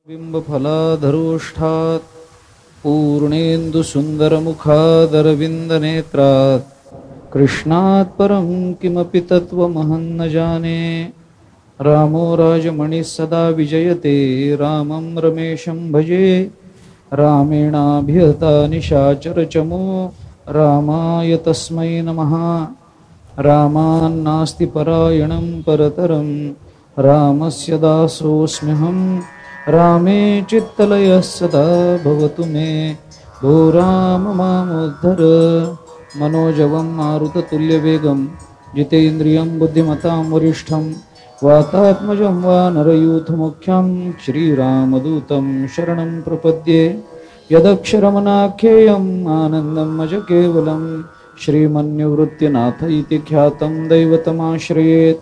बिंबफलाधरोष्ठात् पूर्णेन्दुसुन्दरमुखादरविन्दनेत्रात् कृष्णात् परं किमपि तत्त्वमहं न जाने। रामो राजमणिः सदा विजयते, रामं रमेशं भजे। रामेणाभिहता निशाचरचमो, रामाय तस्मै नमः। रामान्नास्ति परायणं परतरं, रामस्य दासोऽस्म्यहम्। रामे चित्तलयः सदा भवतु मे, भो राम मामुद्धर। मनोजवं मारुततुल्यवेगं, जितेन्द्रियं बुद्धिमतां वरिष्ठं, वातात्मजं वानरयूथमुख्यं, श्रीरामदूतं शरणं प्रपद्ये। यदक्षरमनाख्येयम् आनन्दं अज केवलं, श्रीमन्निवृत्तिनाथ इति ख्यातं दैवतमाश्रयेत्।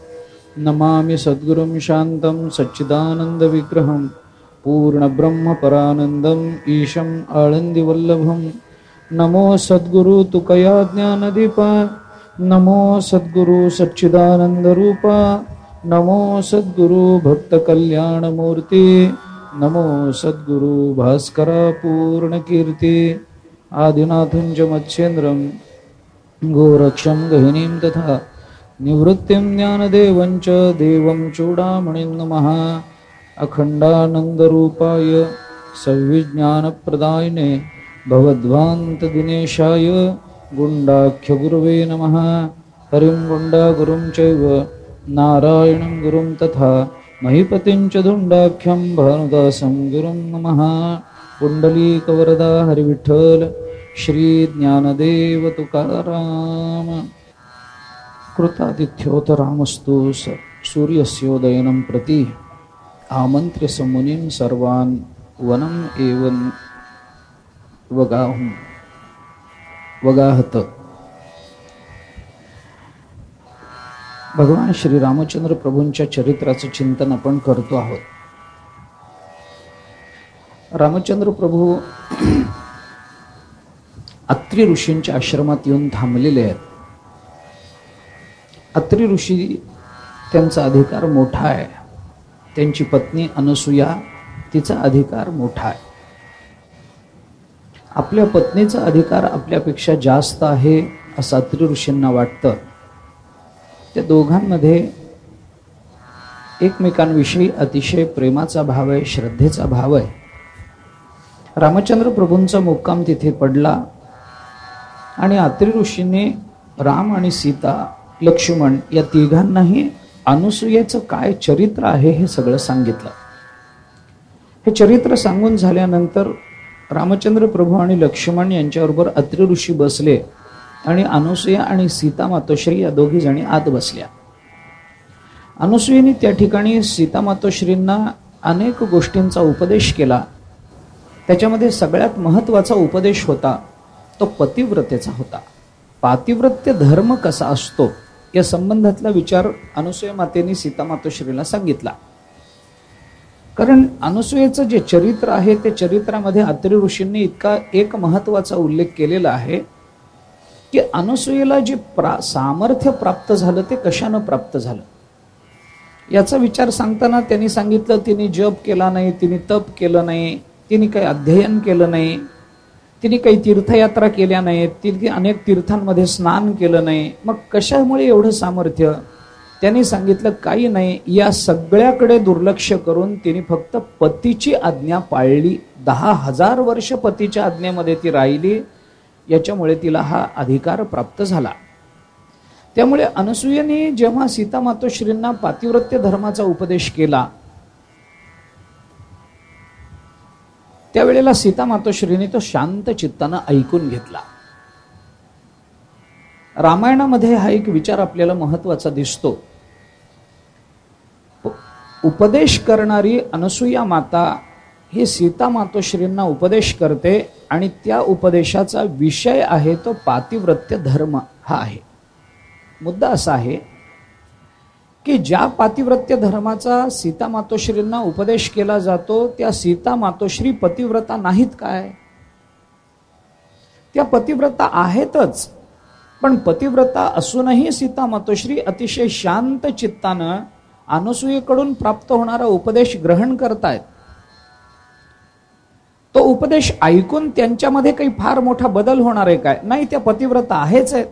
नमामि सद्गुरुं शान्तं सच्चिदानन्दविग्रहं, पूर्णब्रह्मपरानन्दम् ईशम् आळन्दिवल्लभम्। नमो सद्गुरु तुकया ज्ञानदीपा, नमो सद्गुरु सच्चिदानन्दरूपा, नमो सद्गुरु भक्तकल्याणमूर्ति, नमो सद्गुरु भास्करा पूर्णकीर्ति। आदिनाथं च मत्स्येन्द्रं गोरक्षं गहिनीं तथा निवृत्तिं ज्ञानदेवं च देवं चूडामणिं नमः। अखण्डानन्दरूपाय सविज्ञानप्रदायिने भवद्वान्तदिनेशाय गुण्डाख्यगुरवे नमः। हरिं गुण्डागुरुं चैव नारायणं गुरुं तथा महीपतिं च दुण्डाख्यं भानुदासं गुरुं नमः। पुण्डलीकवरदा हरिविठ्ठल श्री ज्ञानदेव तुकाराम। कृतादिथ्योत रामस्तु सूर्यस्योदयनं प्रति आमन्त्र्य समुनिं सर्वान् वनम् एवं वगाहत। भगवान श्री रामचंद्र प्रभूंच्या चरित्राचं चिंतन आपण करतो आहोत। रामचंद्र प्रभू अत्रि ऋषींच्या आश्रमात येऊन थांबलेले आहेत। अत्रि ऋषी त्यांचा अधिकार मोठा आहे, त्यांची पत्नी अनसूया तिचा अधिकार मोठा आहे। आपल्या पत्नीचा अधिकार आपल्यापेक्षा जास्त आहे असं अत्रि ऋषींना वाटतं। त्या दोघांमध्ये एकमेकांविषयी अतिशय प्रेमाचा भाव आहे, श्रद्धेचा भाव आहे। रामचंद्र प्रभूंचा मुक्काम तिथे पडला आणि अत्रि ऋषींनी राम आणि सीता लक्ष्मण या तिघांनाही अनुसूयेचं काय चरित्र आहे हे सगळं सांगितलं। हे चरित्र सांगून झाल्यानंतर रामचंद्र प्रभू आणि लक्ष्मण यांच्याबरोबर अत्रि ऋषी बसले आणि अनुसूया आणि सीता मातोश्री या दोघी जणी आत बसल्या। अनुसूयेने त्या ठिकाणी सीता मातोश्रींना अनेक गोष्टींचा उपदेश केला। त्याच्यामध्ये सगळ्यात महत्त्वाचा उपदेश होता तो पतिव्रतेचा होता। पातिव्रत्य धर्म कसा असतो या संबंधातला विचार अनुसूया मातेने सीता मातोश्रीला सांगितला। कारण अनुसूयेचं जे चरित्र आहे ते चरित्रामध्ये अत्रि ऋषींनी इतका एक महत्त्वाचा उल्लेख केलेला आहे की अनुसूयेला जे सामर्थ्य प्राप्त झालं ते कशानं प्राप्त झालं याचा विचार सांगताना त्यांनी सांगितलं तिने जप केला नाही, तिने तप केलं नाही, तिने काही अध्ययन केलं नाही, तिने काही तीर्थयात्रा केल्या नाहीत, तिने अनेक तीर्थांमध्ये स्नान केलं नाही, मग कशामुळे एवढं सामर्थ्य? त्यांनी सांगितलं काही नाही, या सगळ्याकडे दुर्लक्ष करून तिने फक्त पतीची आज्ञा पाळली। 10,000 वर्ष पतीच्या आज्ञेमध्ये ती राहिली, याच्यामुळे तिला हा अधिकार प्राप्त झाला। त्यामुळे अनुसूयेने जेव्हा सीता मातोश्रींना पातिव्रत्य धर्माचा उपदेश केला त्यावेळेला सीता मातोश्रीने तो शांत चित्तानं ऐकून घेतला। रामायणामध्ये हा एक विचार आपल्याला महत्त्वाचा दिसतो। उपदेश करणारी अनसूया माता ही सीता मातोश्रींना उपदेश करते आणि त्या उपदेशाचा विषय आहे तो पातिव्रत्य धर्म हा आहे। मुद्दा असा आहे की ज्या पातिव्रत्य धर्माचा सीता मातोश्रींना उपदेश केला जातो त्या सीता मातोश्री पतिव्रता नाहीत काय? त्या पतिव्रता आहेतच, पण पतिव्रता असूनही सीता मातोश्री अतिशय शांत चित्तानं अनुसूयेकडून प्राप्त होणारा उपदेश ग्रहण करतायत। तो उपदेश ऐकून त्यांच्यामध्ये काही फार मोठा बदल होणार आहे काय? नाही, त्या पतिव्रता आहेच आहेत.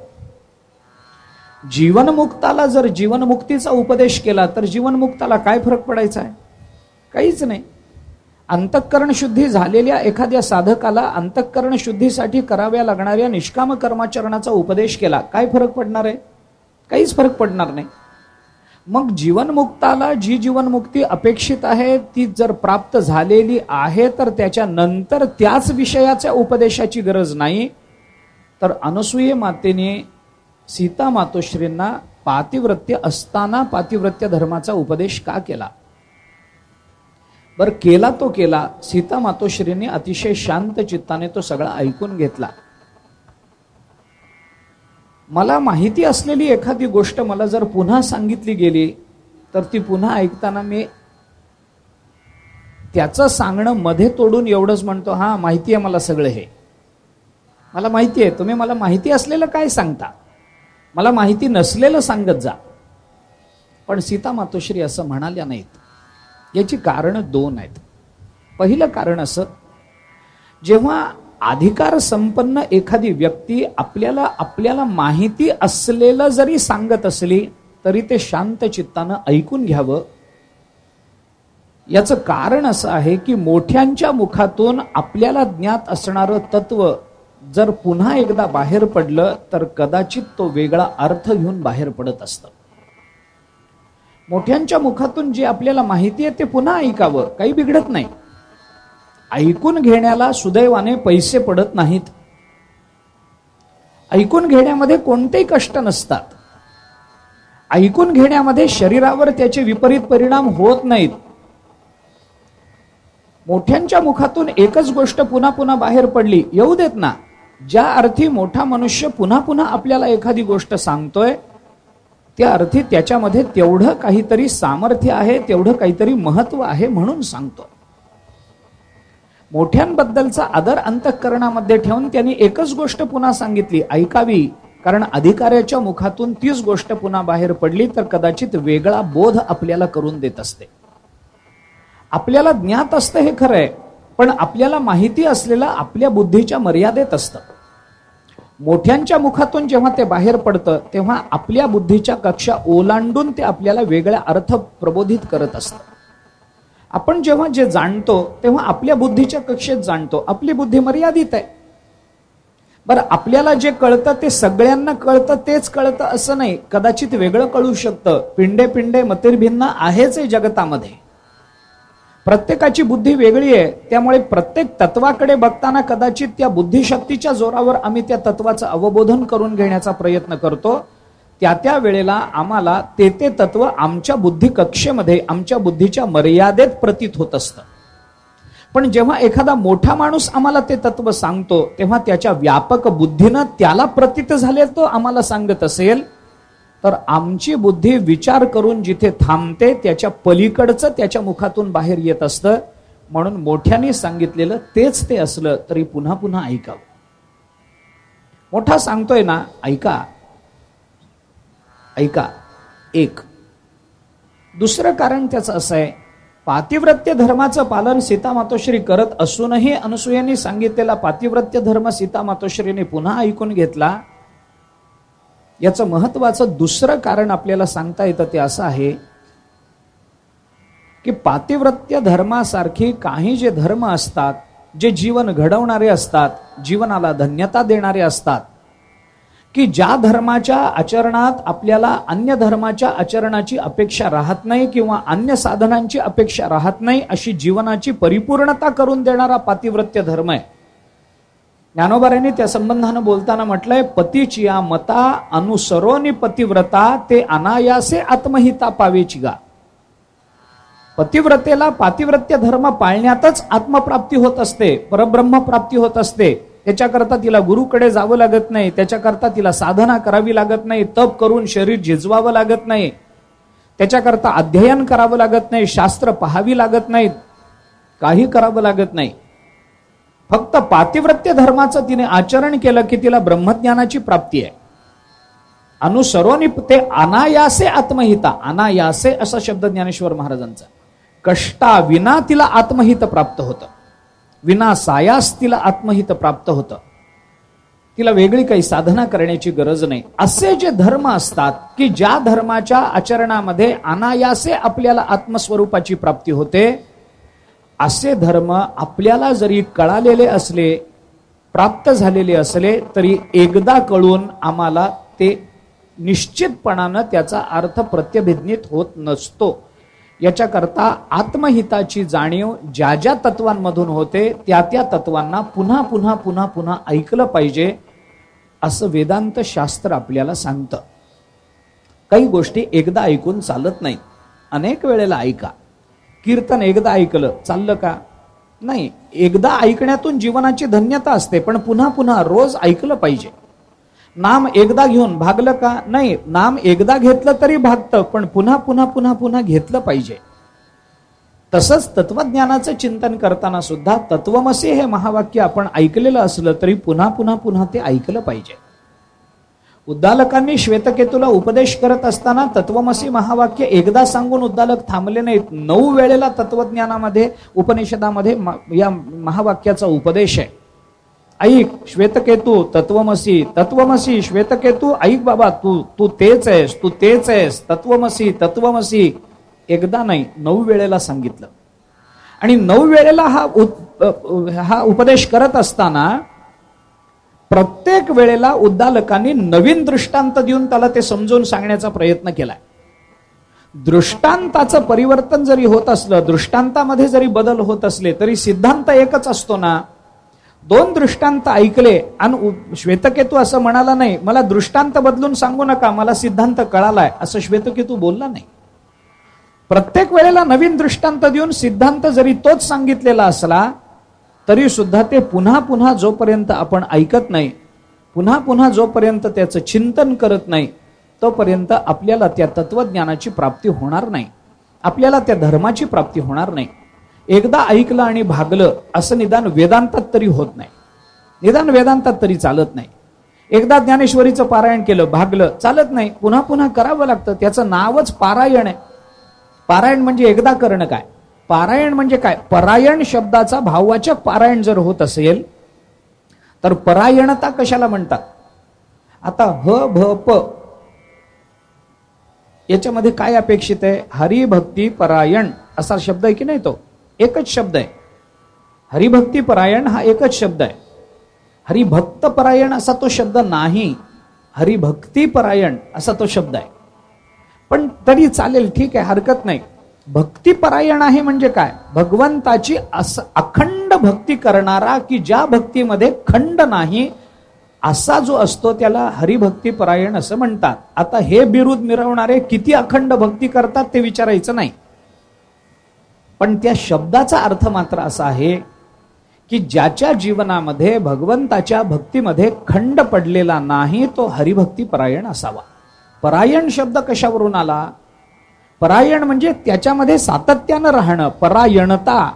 जीवनमुक्ताला जर जीवनमुक्तीचा उपदेश केला तर जीवनमुक्ताला काय फरक पडायचा आहे? काहीच नाही. अंतःकरण शुद्धी झालेल्या एखाद्या साधकाला अंतःकरण शुद्धीसाठी कराव्या लागणाऱ्या निष्काम कर्माचरणाचा उपदेश केला, काय फरक पडणार आहे? काहीच फरक पडणार नाही. मग जीवनमुक्ताला जी जीवनमुक्ती अपेक्षित आहे ती जर प्राप्त झालेली आहे तर त्याच्यानंतर त्याच विषयाच्या उपदेशाची गरज नाही. तर अनसूये मातेने सीता मातोश्रींना पातिव्रत्य असताना पातिव्रत्य धर्माचा उपदेश का केला? बर केला तो केला. सीता मातोश्रींनी अतिशय शांत चित्ताने तो सगळा ऐकून घेतला. मला माहिती असलेली एखादी गोष्ट मला जर पुन्हा सांगितली गेली तर ती पुन्हा ऐकताना मी त्याचं सांगणं मध्ये तोडून एवढंच म्हणतो, हा माहिती आहे मला सगळं, हे मला माहिती आहे. तुम्ही मला माहिती असलेलं काय सांगता? मला माहिती नसलेलं सांगत जा. पण सीता मातोश्री असं म्हणाल्या नाहीत. याची कारण दोन आहेत. पहिलं कारण असं, जेव्हा अधिकार संपन्न एखादी व्यक्ती आपल्याला माहिती असलेलं जरी सांगत असली तरी ते शांत चित्तानं ऐकून घ्यावं. याचं कारण असं आहे की मोठ्यांच्या मुखातून आपल्याला ज्ञात असणारं तत्व जर पुन्हा एकदा बाहेर पडलं तर कदाचित तो वेगळा अर्थ घेऊन बाहेर पडत असतं. मोठ्यांच्या मुखातून जे आपल्याला माहिती आहे ते पुन्हा ऐकावं, काही बिघडत नाही. ऐकून घेण्याला सुदैवाने पैसे पडत नाहीत. ऐकून घेण्यामध्ये कोणतेही कष्ट नसतात. ऐकून घेण्यामध्ये शरीरावर त्याचे विपरीत परिणाम होत नाहीत. मोठ्यांच्या मुखातून एकच गोष्ट पुन्हा पुन्हा बाहेर पडली, येऊ देत ना. ज्या अर्थी मोठा मनुष्य पुन्हा पुन्हा आपल्याला एखादी गोष्ट सांगतोय त्या अर्थी त्याच्यामध्ये तेवढं काहीतरी सामर्थ्य आहे, तेवढं काहीतरी महत्व आहे म्हणून सांगतो. मोठ्यांबद्दलचा आदर अंतःकरणामध्ये ठेवून त्यांनी एकच गोष्ट पुन्हा सांगितली, ऐकावी. कारण अधिकाऱ्याच्या मुखातून तीच गोष्ट पुन्हा बाहेर पडली तर कदाचित वेगळा बोध आपल्याला करून देत असते. आपल्याला ज्ञात असतं हे खरं आहे, पण आपल्याला माहिती असलेलं आपल्या बुद्धीच्या मर्यादेत असतं. मोठ्यांच्या मुखातून जेव्हा ते बाहेर पडतं तेव्हा आपल्या बुद्धीच्या कक्षा ओलांडून ते आपल्याला वेगळ्या अर्थ प्रबोधित करत असतं. आपण जेव्हा जे जाणतो तेव्हा आपल्या बुद्धीच्या कक्षेत जाणतो. आपली बुद्धी मर्यादित आहे. बरं, आपल्याला जे कळतं ते सगळ्यांना कळतं तेच कळतं असं नाही. कदाचित वेगळं कळू शकतं. पिंडे पिंडे मतिर्भिन्न आहेच आहे जगतामध्ये. प्रत्येकाची बुद्धी वेगळी आहे. त्यामुळे प्रत्येक तत्वाकडे बघताना कदाचित त्या बुद्धिशक्तीच्या जोरावर आम्ही त्या तत्वाचं अवबोधन करून घेण्याचा प्रयत्न करतो. त्या वेळेला आम्हाला ते तत्व आमच्या बुद्धी कक्षेमध्ये आमच्या बुद्धीच्या मर्यादेत प्रतीत होत असतं. पण जेव्हा एखादा मोठा माणूस आम्हाला ते तत्व सांगतो तेव्हा त्याच्या व्यापक बुद्धीनं त्याला प्रतीत झाले तो आम्हाला सांगत असेल तर आमची बुद्धी विचार करून जिथे थांबते त्याच्या पलीकडचं त्याच्या मुखातून बाहेर येत असतं. म्हणून मोठ्याने सांगितलेलं तेच ते असलं तरी पुन्हा पुन्हा ऐकावं. मोठा सांगतोय ना, ऐका ऐका. एक दुसरं कारण त्याचं असं आहे, पातिव्रत्य धर्माचं पालन सीता मातोश्री करत असूनही अनसूयेने सांगितलेला पातिव्रत्य धर्म सीता मातोश्रीने पुन्हा ऐकून घेतला. याचं महत्वाचं दुसरं कारण आपल्याला सांगता येतं ते असं आहे की पातिव्रत्य धर्मासारखी काही जे धर्म असतात, जे जीवन घडवणारे असतात, जीवनाला धन्यता देणारे असतात, की ज्या धर्माच्या आचरणात आपल्याला अन्य धर्माच्या आचरणाची अपेक्षा राहत नाही किंवा अन्य साधनांची अपेक्षा राहत नाही, अशी जीवनाची परिपूर्णता करून देणारा पातिव्रत्य धर्म आहे. ज्ञानोबारांनी त्या संबंधानं बोलताना म्हटलंय, पतीचिया मता अनुसरोनी पतिव्रता ते अनायासे आत्महिता पावेची गा. पतिव्रतेला पातिव्रत्य धर्म पाळण्यातच आत्मप्राप्ती होत असते, परब्रह्म प्राप्ती होत असते. त्याच्याकरता तिला गुरुकडे जावं लागत नाही, त्याच्याकरता तिला साधना करावी लागत नाही, तप करून शरीर झिजवावं लागत नाही, त्याच्याकरता अध्ययन करावं लागत नाही, शास्त्र पाहावी लागत नाहीत, काही करावं लागत नाही. फक्त पातिव्रत्य धर्माचं तिने आचरण केलं की तिला ब्रह्मज्ञानाची प्राप्ती आहे. अनुसरोनी ते अनायासे आत्महिता, अनायासे असा शब्द ज्ञानेश्वर महाराजांचा, कष्टा विना तिला आत्महित प्राप्त होतं. विना सायास तिला आत्महित प्राप्त होतं. तिला वेगळी काही साधना करण्याची गरज नाही. असे जे धर्म असतात की ज्या धर्माच्या आचरणामध्ये अनायासे आपल्याला आत्मस्वरूपाची प्राप्ती होते, असे धर्म आपल्याला जरी कळालेले असले, प्राप्त झालेले असले, तरी एकदा कळून आम्हाला ते निश्चितपणानं त्याचा अर्थ प्रत्यभिज्ञित होत नसतो. याच्याकरता आत्महिताची जाणीव ज्या ज्या तत्वांमधून होते त्या त्या तत्वांना पुन्हा पुन्हा पुन्हा पुन्हा ऐकलं पाहिजे, असं वेदांत शास्त्र आपल्याला सांगतं. काही गोष्टी एकदा ऐकून चालत नाही, अनेक वेळेला ऐका. कीर्तन एकदा ऐकलं चाललं का? नाही. एकदा ऐकण्यातून जीवनाची धन्यता असते, पण पुन्हा पुन्हा रोज ऐकलं पाहिजे. नाम एकदा घेऊन भागलं का? नाही. नाम एकदा घेतलं तरी भागतं, पण पुन्हा पुन्हा पुन्हा पुन्हा घेतलं पाहिजे. तसंच तत्वज्ञानाचं चिंतन करताना सुद्धा तत्वमसी हे महावाक्य आपण ऐकलेलं असलं तरी पुन्हा पुन्हा पुन्हा ते ऐकलं पाहिजे. उद्दालकांनी श्वेतकेतूला उपदेश करत असताना तत्वमसी महावाक्य एकदा सांगून उद्दालक थांबले नाहीत. 9 वेळेला तत्वज्ञानामध्ये उपनिषदामध्ये या महावाक्याचा उपदेश आहे. ऐक श्वेतकेतू, तत्वमसी, तत्वमसी, श्वेतकेतू, ऐक बाबा, तू तेच आहेस, तू तेच आहेस, तत्वमसी, तत्वमसी. एकदा नाही, 9 वेळेला सांगितलं. आणि 9 वेळेला हा उपदेश करत असताना प्रत्येक वेळेला उद्दालकांनी नवीन दृष्टांत देऊन त्याला ते समजून सांगण्याचा प्रयत्न केलाय. दृष्टांताचं परिवर्तन जरी होत असलं, दृष्टांतामध्ये जरी बदल होत असले, तरी सिद्धांत एकच असतो ना. 2 दृष्टांत ऐकले आणि श्वेतकेतू असं म्हणाला नाही, मला दृष्टांत बदलून सांगू नका, मला सिद्धांत कळालाय, असं श्वेतकेतू बोलला नाही. प्रत्येक वेळेला नवीन दृष्टांत देऊन सिद्धांत जरी तोच सांगितलेला असला तरी सुद्धा ते पुन्हा पुन्हा जोपर्यंत आपण ऐकत नाही, पुन्हा पुन्हा जोपर्यंत त्याचं चिंतन करत नाही, तोपर्यंत आपल्याला त्या तत्वज्ञानाची प्राप्ती होणार नाही, आपल्याला त्या धर्माची प्राप्ती होणार नाही. एकदा ऐकलं आणि भागलं असं निदान वेदांतात तरी होत नाही, निदान वेदांतात तरी चालत नाही. एकदा ज्ञानेश्वरीचं पारायण केलं, भागलं, चालत नाही, पुन्हा पुन्हा करावं लागतं. त्याचं नावच पारायण आहे. पारायण म्हणजे एकदा करणं. काय पारायण म्हणजे काय? परायण शब्दाचा भाववाचक पारायण जर होत असेल तर परायणता कशाला म्हणतात? आता ह भ प याच्यामध्ये काय अपेक्षित आहे? हरिभक्ती परायण असा शब्द आहे की नाही? तो एकच शब्द आहे. हरिभक्ती परायण हा एकच शब्द आहे. हरिभक्त परायण असा तो शब्द नाही, हरिभक्ती परायण असा तो शब्द आहे. पण तरी चालेल, ठीक आहे, हरकत नाही. भक्तिपरायण आहे म्हणजे काय? भगवंताची अखंड भक्ती करणारा, की ज्या भक्तीमध्ये खंड नाही असा जो असतो त्याला हरिभक्तिपरायण असं म्हणतात. आता हे बिरुद मिरवणारे किती अखंड भक्ती करतात ते विचारायचं नाही, पण त्या शब्दाचा अर्थ मात्र असा आहे की ज्याच्या जीवनामध्ये भगवंताच्या भक्तीमध्ये खंड पडलेला नाही तो हरिभक्तिपरायण असावा. परायण शब्द कशावरून आला? परायण म्हणजे त्याच्यामध्ये सातत्यानं राहणं, परायणता,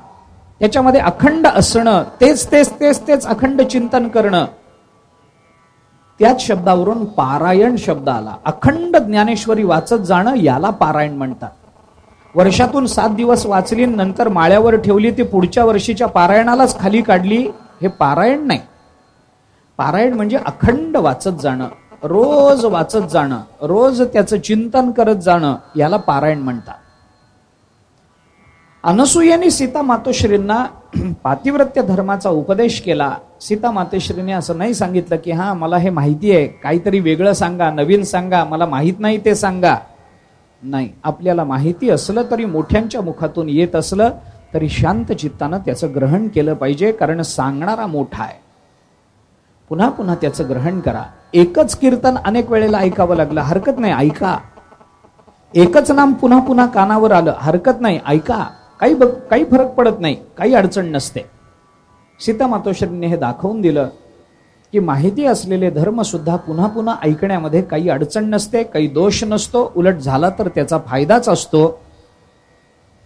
त्याच्यामध्ये अखंड असणं, तेच तेच तेच तेच अखंड चिंतन करणं. त्याच शब्दावरून पारायण शब्द आला. अखंड ज्ञानेश्वरी वाचत जाणं याला पारायण म्हणतात. वर्षातून 7 दिवस वाचली, नंतर माळ्यावर ठेवली, ती पुढच्या वर्षीच्या पारायणालाच खाली काढली, हे पारायण नाही. पारायण म्हणजे अखंड वाचत जाणं, रोज वाचत जाणं, रोज त्याचं चिंतन करत जाणं, याला पारायण म्हणतात. अनसूयेने सीता मातोश्रींना पातिव्रत्य धर्माचा उपदेश केला. सीता मातोश्रीने असं नाही सांगितलं की हा मला हे माहिती आहे, काहीतरी वेगळं सांगा, नवीन सांगा, मला माहित नाही ते सांगा. नाही, आपल्याला माहिती असलं तरी, मोठ्यांच्या मुखातून येत असलं तरी शांत चित्तानं त्याचं ग्रहण केलं पाहिजे, कारण सांगणारा मोठा आहे. पुन्हा पुन्हा त्याचं ग्रहण करा. एकच कीर्तन अनेक वेळेला ऐकावं लागलं, हरकत नाही, ऐका. एकच नाम पुन्हा पुन्हा कानावर आलं, हरकत नाही, ऐका. काही फरक पडत नाही, काही अडचण नसते. सीता मातोश्रींनी हे दाखवून दिलं की माहिती असलेले धर्म सुद्धा पुन्हा पुन्हा ऐकण्यामध्ये काही अडचण नसते, काही दोष नसतो, उलट झाला तर त्याचा फायदाच असतो.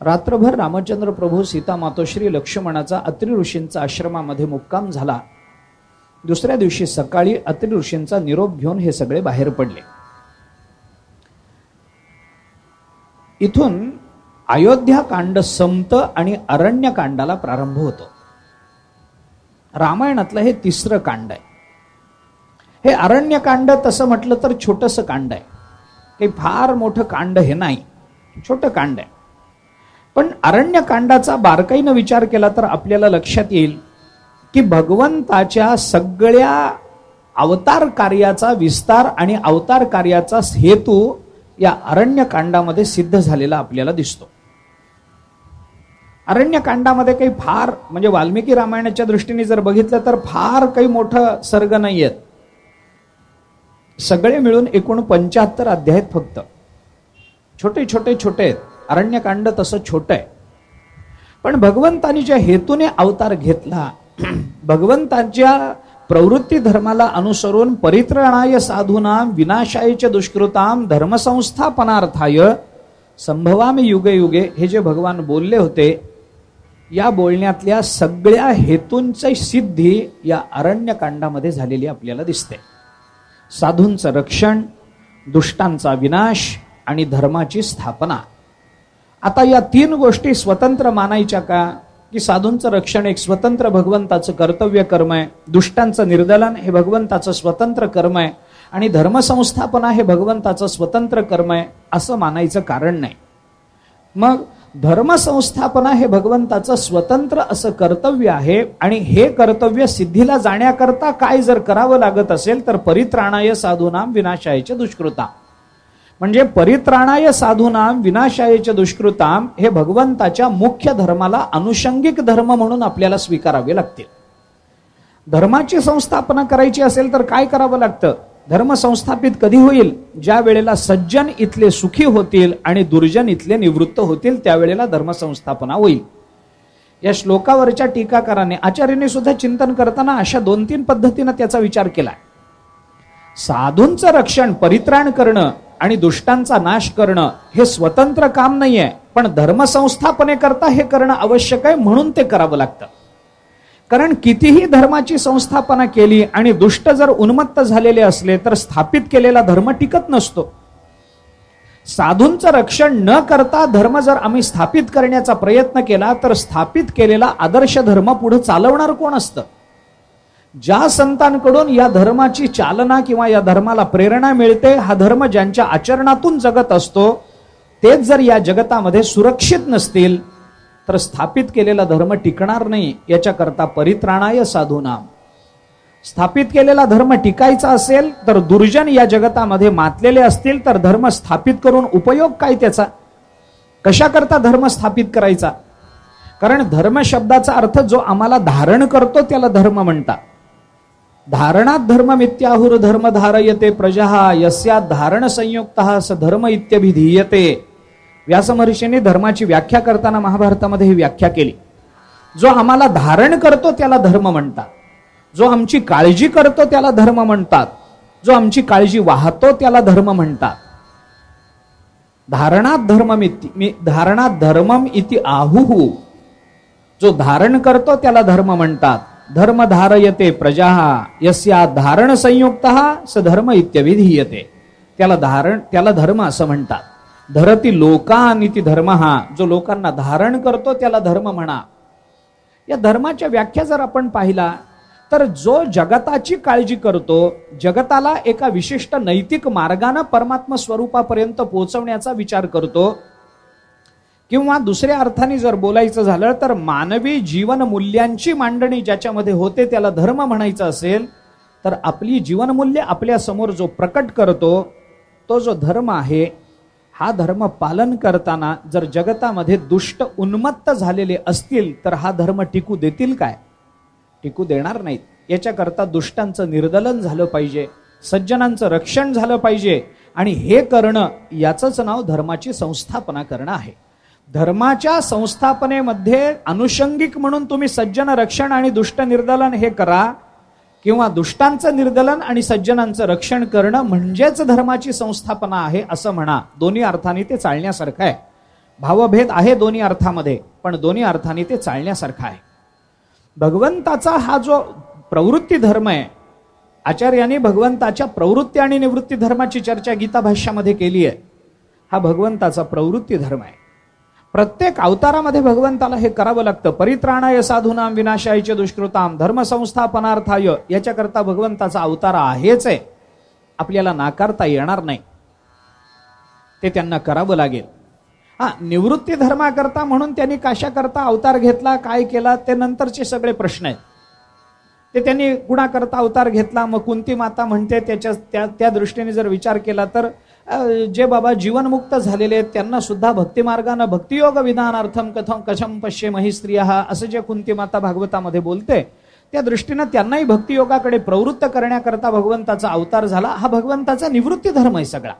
रात्रभर रामचंद्र प्रभू, सीता मातोश्री, लक्ष्मणाचा अत्रि ऋषींचा आश्रमामध्ये मुक्काम झाला. दुसऱ्या दिवशी सकाळी अत्रि ऋषींचा निरोप घेऊन हे सगळे बाहेर पडले. इथून अयोध्या कांड संपतं आणि अरण्य कांडाला प्रारंभ होतो. रामायणातलं हे तिसरं कांड आहे. हे अरण्यकांड तसं म्हटलं तर छोटंसं कांड आहे, काही फार मोठं कांड हे नाही, छोटं कांड आहे. पण अरण्यकांडाचा बारकाईनं विचार केला तर आपल्याला लक्षात येईल की भगवंताच्या सगळ्या अवतार कार्याचा विस्तार आणि अवतार कार्याचा हेतू या अरण्यकांडामध्ये सिद्ध झालेला आपल्याला दिसतो. अरण्यकांडामध्ये काही फार म्हणजे वाल्मिकी रामायणाच्या दृष्टीने जर बघितलं तर फार काही मोठं सर्ग नाही आहेत. सगळे मिळून एकूण 75 अध्याय आहेत फक्त. छोटे छोटे छोटे आहेत. अरण्यकांड तसं छोटं आहे. पण भगवंतानी ज्या हेतूने अवतार घेतला, भगवंताच्या प्रवृत्ती धर्माला अनुसरून परित्राणाय साधूनाम विनाशायच दुष्कृताम धर्मसंस्थापनार्थाय संभवामी युगे युगे, हे जे भगवान बोलले होते, या बोलण्यातल्या सगळ्या हेतूंची सिद्धी या अरण्यकांडामध्ये झालेली आपल्याला दिसते. साधूंचं रक्षण, दुष्टांचा विनाश आणि धर्माची स्थापना. आता या 3 गोष्टी स्वतंत्र मानायच्या का? की साधूंचं रक्षण एक स्वतंत्र भगवंताचं कर्तव्य कर्म आहे, दुष्टांचं निर्दलन हे भगवंताचं स्वतंत्र कर्म आहे, आणि धर्मसंस्थापना हे भगवंताचं स्वतंत्र कर्म आहे, असं मानायचं कारण नाही. मग धर्मसंस्थापना हे भगवंताचं स्वतंत्र असं कर्तव्य आहे, आणि हे कर्तव्य सिद्धीला जाण्याकरता काय जर करावं लागत असेल तर परित्राणाय साधूनाम विनाशायच दुष्कृताम, म्हणजे परित्राणाय साधूनाम विनाशायच दुष्कृताम हे भगवंताच्या मुख्य धर्माला अनुषंगिक धर्म म्हणून आपल्याला स्वीकारावे लागतील. धर्माची संस्थापना करायची असेल तर काय करावं लागतं? धर्म संस्थापित कधी होईल? ज्या वेळेला सज्जन इथले सुखी होतील आणि दुर्जन इथले निवृत्त होतील, त्यावेळेला धर्म संस्थापना होईल. या श्लोकावरच्या टीकाकाराने आचार्याने सुद्धा चिंतन करताना अशा 2-3 पद्धतीने त्याचा विचार केलाय. साधूंचं रक्षण, परित्राण करणं आणि दुष्टांचा नाश करणं हे स्वतंत्र काम नाहीये, पण धर्मसंस्थापनेकरता हे करणं आवश्यक आहे, म्हणून ते करावं लागतं. कारण कितीही धर्माची संस्थापना केली आणि दुष्ट जर उन्मत्त झालेले असले तर स्थापित केलेला धर्म टिकत नसतो. साधूंचं रक्षण न करता धर्म जर आम्ही स्थापित करण्याचा प्रयत्न केला तर स्थापित केलेला आदर्श धर्म पुढे चालवणार कोण असतं? ज्या संतांकडून या धर्माची चालना किंवा या धर्माला प्रेरणा मिळते, हा धर्म ज्यांच्या आचरणातून जगत असतो, तेच जर या जगतामध्ये सुरक्षित नसतील तर स्थापित केलेला धर्म टिकणार नाही. याच्याकरता परित्राणाय साधूनाम, स्थापित केलेला धर्म टिकायचा असेल तर दुर्जन या जगतामध्ये मातलेले असतील तर धर्म स्थापित करून उपयोग काय त्याचा? कशाकरता धर्म स्थापित करायचा? कारण धर्म शब्दाचा अर्थ जो आम्हाला धारण करतो त्याला धर्म म्हणतात. धारणात धर्म मित्याहुर धर्म धारयते प्रजा यस्या धारण संयुक्तः स धर्म इत्यभिधीयते. व्यास महर्षींनी धर्माची व्याख्या करताना महाभारतामध्ये ही व्याख्या केली. जो आम्हाला धारण करतो त्याला धर्म म्हणतात, जो आमची काळजी करतो त्याला धर्म म्हणतात, जो आमची काळजी वाहतो त्याला धर्म म्हणतात. धारणात धर्मम इति आहुः, जो धारण करतो त्याला धर्म म्हणतात. धर्म धारयते प्रजा यस्या धारण संयुक्तः स धर्म इत्यभिधीयते, त्याला धर्म असं म्हणतात. धरती लोकान इति धर्मः, जो लोकांना धारण करतो त्याला धर्म म्हणा. या धर्माच्या व्याख्या जर आपण पाहिला तर जो जगताची काळजी करतो, जगताला एका विशिष्ट नैतिक मार्गाने परमात्मा स्वरूपापर्यंत पोहोचवण्याचा विचार करतो, किंवा दुसऱ्या अर्थाने जर बोलायचं झालं तर मानवी जीवन मूल्यांची मांडणी ज्याच्यामध्ये होते त्याला धर्म म्हणायचं असेल तर आपली जीवनमूल्य आपल्या समोर जो प्रकट करतो तो जो धर्म आहे, हा धर्म पालन करताना जर जगतामध्ये दुष्ट उन्मत्त झालेले असतील तर हा धर्म टिकू देतील काय? टिकू देणार नाहीत. याच्याकरता दुष्टांचं निर्दलन झालं पाहिजे, सज्जनांचं रक्षण झालं पाहिजे, आणि हे करणं याचंच नाव धर्माची संस्थापना करणं आहे. धर्माच्या संस्थापनेमध्ये अनुषंगिक म्हणून तुम्ही सज्जन रक्षण आणि दुष्ट निर्दलन हे करा, किंवा दुष्टांचं निर्दलन आणि सज्जनांचं रक्षण करणं म्हणजेच धर्माची संस्थापना आहे असं म्हणा. दोन्ही अर्थाने ते चालण्यासारखं आहे. भावभेद आहे दोन्ही अर्थामध्ये, पण दोन्ही अर्थाने ते चालण्यासारखं आहे. भगवंताचा हा जो प्रवृत्ती धर्म आहे, आचार्यांनी भगवंताच्या प्रवृत्ती आणि निवृत्ती धर्माची चर्चा गीता भाष्यामध्ये केली आहे. हा भगवंताचा प्रवृत्ती धर्म आहे. प्रत्येक अवतारामध्ये भगवंताला हे करावं लागतं. परित्राणाय साधूनाम विनाशाय च दुष्कृताम धर्मसंस्थापनार्थाय, याच्याकरता भगवंताचा अवतार आहेच आहे, आपल्याला नाकारता येणार नाही, ते त्यांना करावं लागेल. निवृत्ती धर्माकरता म्हणून त्यांनी कशाकरता अवतार घेतला, काय केला, ते नंतरचे सगळे प्रश्न आहेत. ते त्यांनी कुणाकरता अवतार घेतला, मग कुंती माता म्हणते त्या दृष्टीने जर विचार केला तर जे बाबा जीवनमुक्त झालेले आहेत त्यांना सुद्धा भक्तिमार्गानं भक्तियोग विधानार्थम कथम कशम पश्येमहि स्त्रियः असं जे कुंती माता भागवतामध्ये बोलते, त्या दृष्टीनं त्यांनाही भक्तियोगाकडे प्रवृत्त करण्याकरता भगवंताचा अवतार झाला. हा भगवंताचा निवृत्ती धर्म आहे सगळा.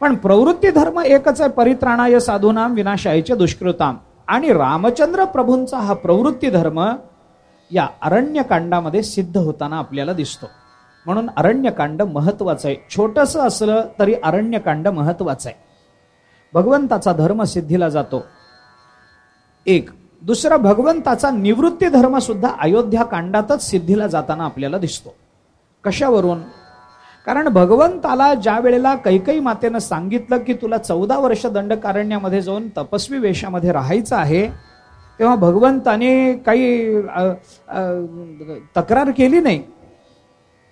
पण प्रवृत्ती धर्म एकच आहे, परित्राणाय साधूनाम विनाशाय च दुष्कृताम. आणि रामचंद्र प्रभूंचा हा प्रवृत्ती धर्म या अरण्यकांडामध्ये सिद्ध होताना आपल्याला दिसतो. म्हणून अरण्यकांड महत्वाचं आहे. छोटंसं असलं तरी अरण्यकांड महत्वाचं आहे. भगवंताचा धर्म सिद्धीला जातो एक. दुसरा, भगवंताचा निवृत्ती धर्म सुद्धा अयोध्या कांडातच सिद्धीला जाताना आपल्याला दिसतो. कशावरून? कारण भगवंताला ज्या वेळेला कैकेयी मातेनं सांगितलं की तुला 14 वर्ष दंडकारण्यामध्ये जाऊन तपस्वी वेशामध्ये राहायचं आहे, तेव्हा भगवंताने काही तक्रार केली नाही.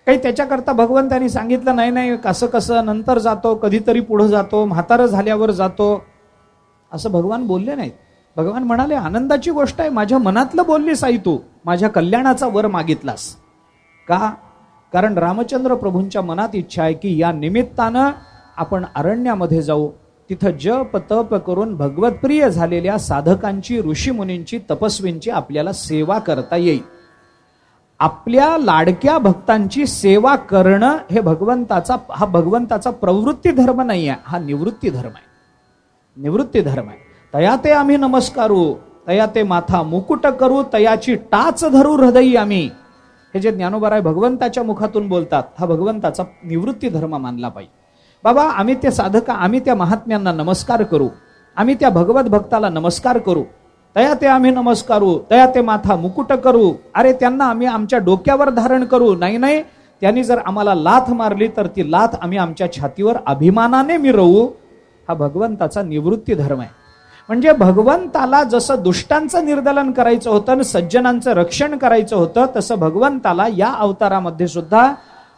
काही त्याच्याकरता भगवंतानी सांगितलं नाही कसं कसं नंतर जातो, कधीतरी पुढे जातो, म्हातारं झाल्यावर जातो, असं भगवान बोलले नाहीत. भगवान म्हणाले, आनंदाची गोष्ट आहे, माझ्या मनातलं बोललीस आई, तू माझ्या कल्याणाचा वर मागितलास. का? कारण रामचंद्र प्रभूंच्या मनात इच्छा आहे की या निमित्तानं आपण अरण्यामध्ये जाऊ, तिथं जप तप करून भगवतप्रिय झालेल्या साधकांची, ऋषीमुनींची, तपस्वींची आपल्याला सेवा करता येईल. आपल्या लाडक्या भक्तांची सेवा करणं हे हा भगवंताचा प्रवृत्ती धर्म नाही आहे, हा निवृत्ती धर्म आहे. निवृत्ती धर्म आहे. तया ते आम्ही नमस्कारू, तया ते माथा मुकुट करू, तयाची टाच धरू हृदयी आम्ही, हे जे ज्ञानोबा भगवंताच्या मुखातून बोलतात, हा भगवंताचा निवृत्ती धर्म मानला पाहिजे. बाबा आम्ही ते साधका, आम्ही त्या महात्म्यांना नमस्कार करू, आम्ही त्या भगवत भक्ताला नमस्कार करू, तया ते आम्ही नमस्कारू, तया ते माथा मुकुट करू, अरे त्यांना आम्ही आमच्या डोक्यावर धारण करू. नाही, त्यांनी जर आम्हाला लाथ मारली तर ती लाथ आम्ही आमच्या छातीवर अभिमानाने मिरवू, हा भगवंताचा निवृत्ती धर्म आहे. म्हणजे भगवंताला जसं दुष्टांचं निर्दलन करायचं होतं आणि सज्जनांचं रक्षण करायचं होतं, तसं भगवंताला या अवतारामध्ये सुद्धा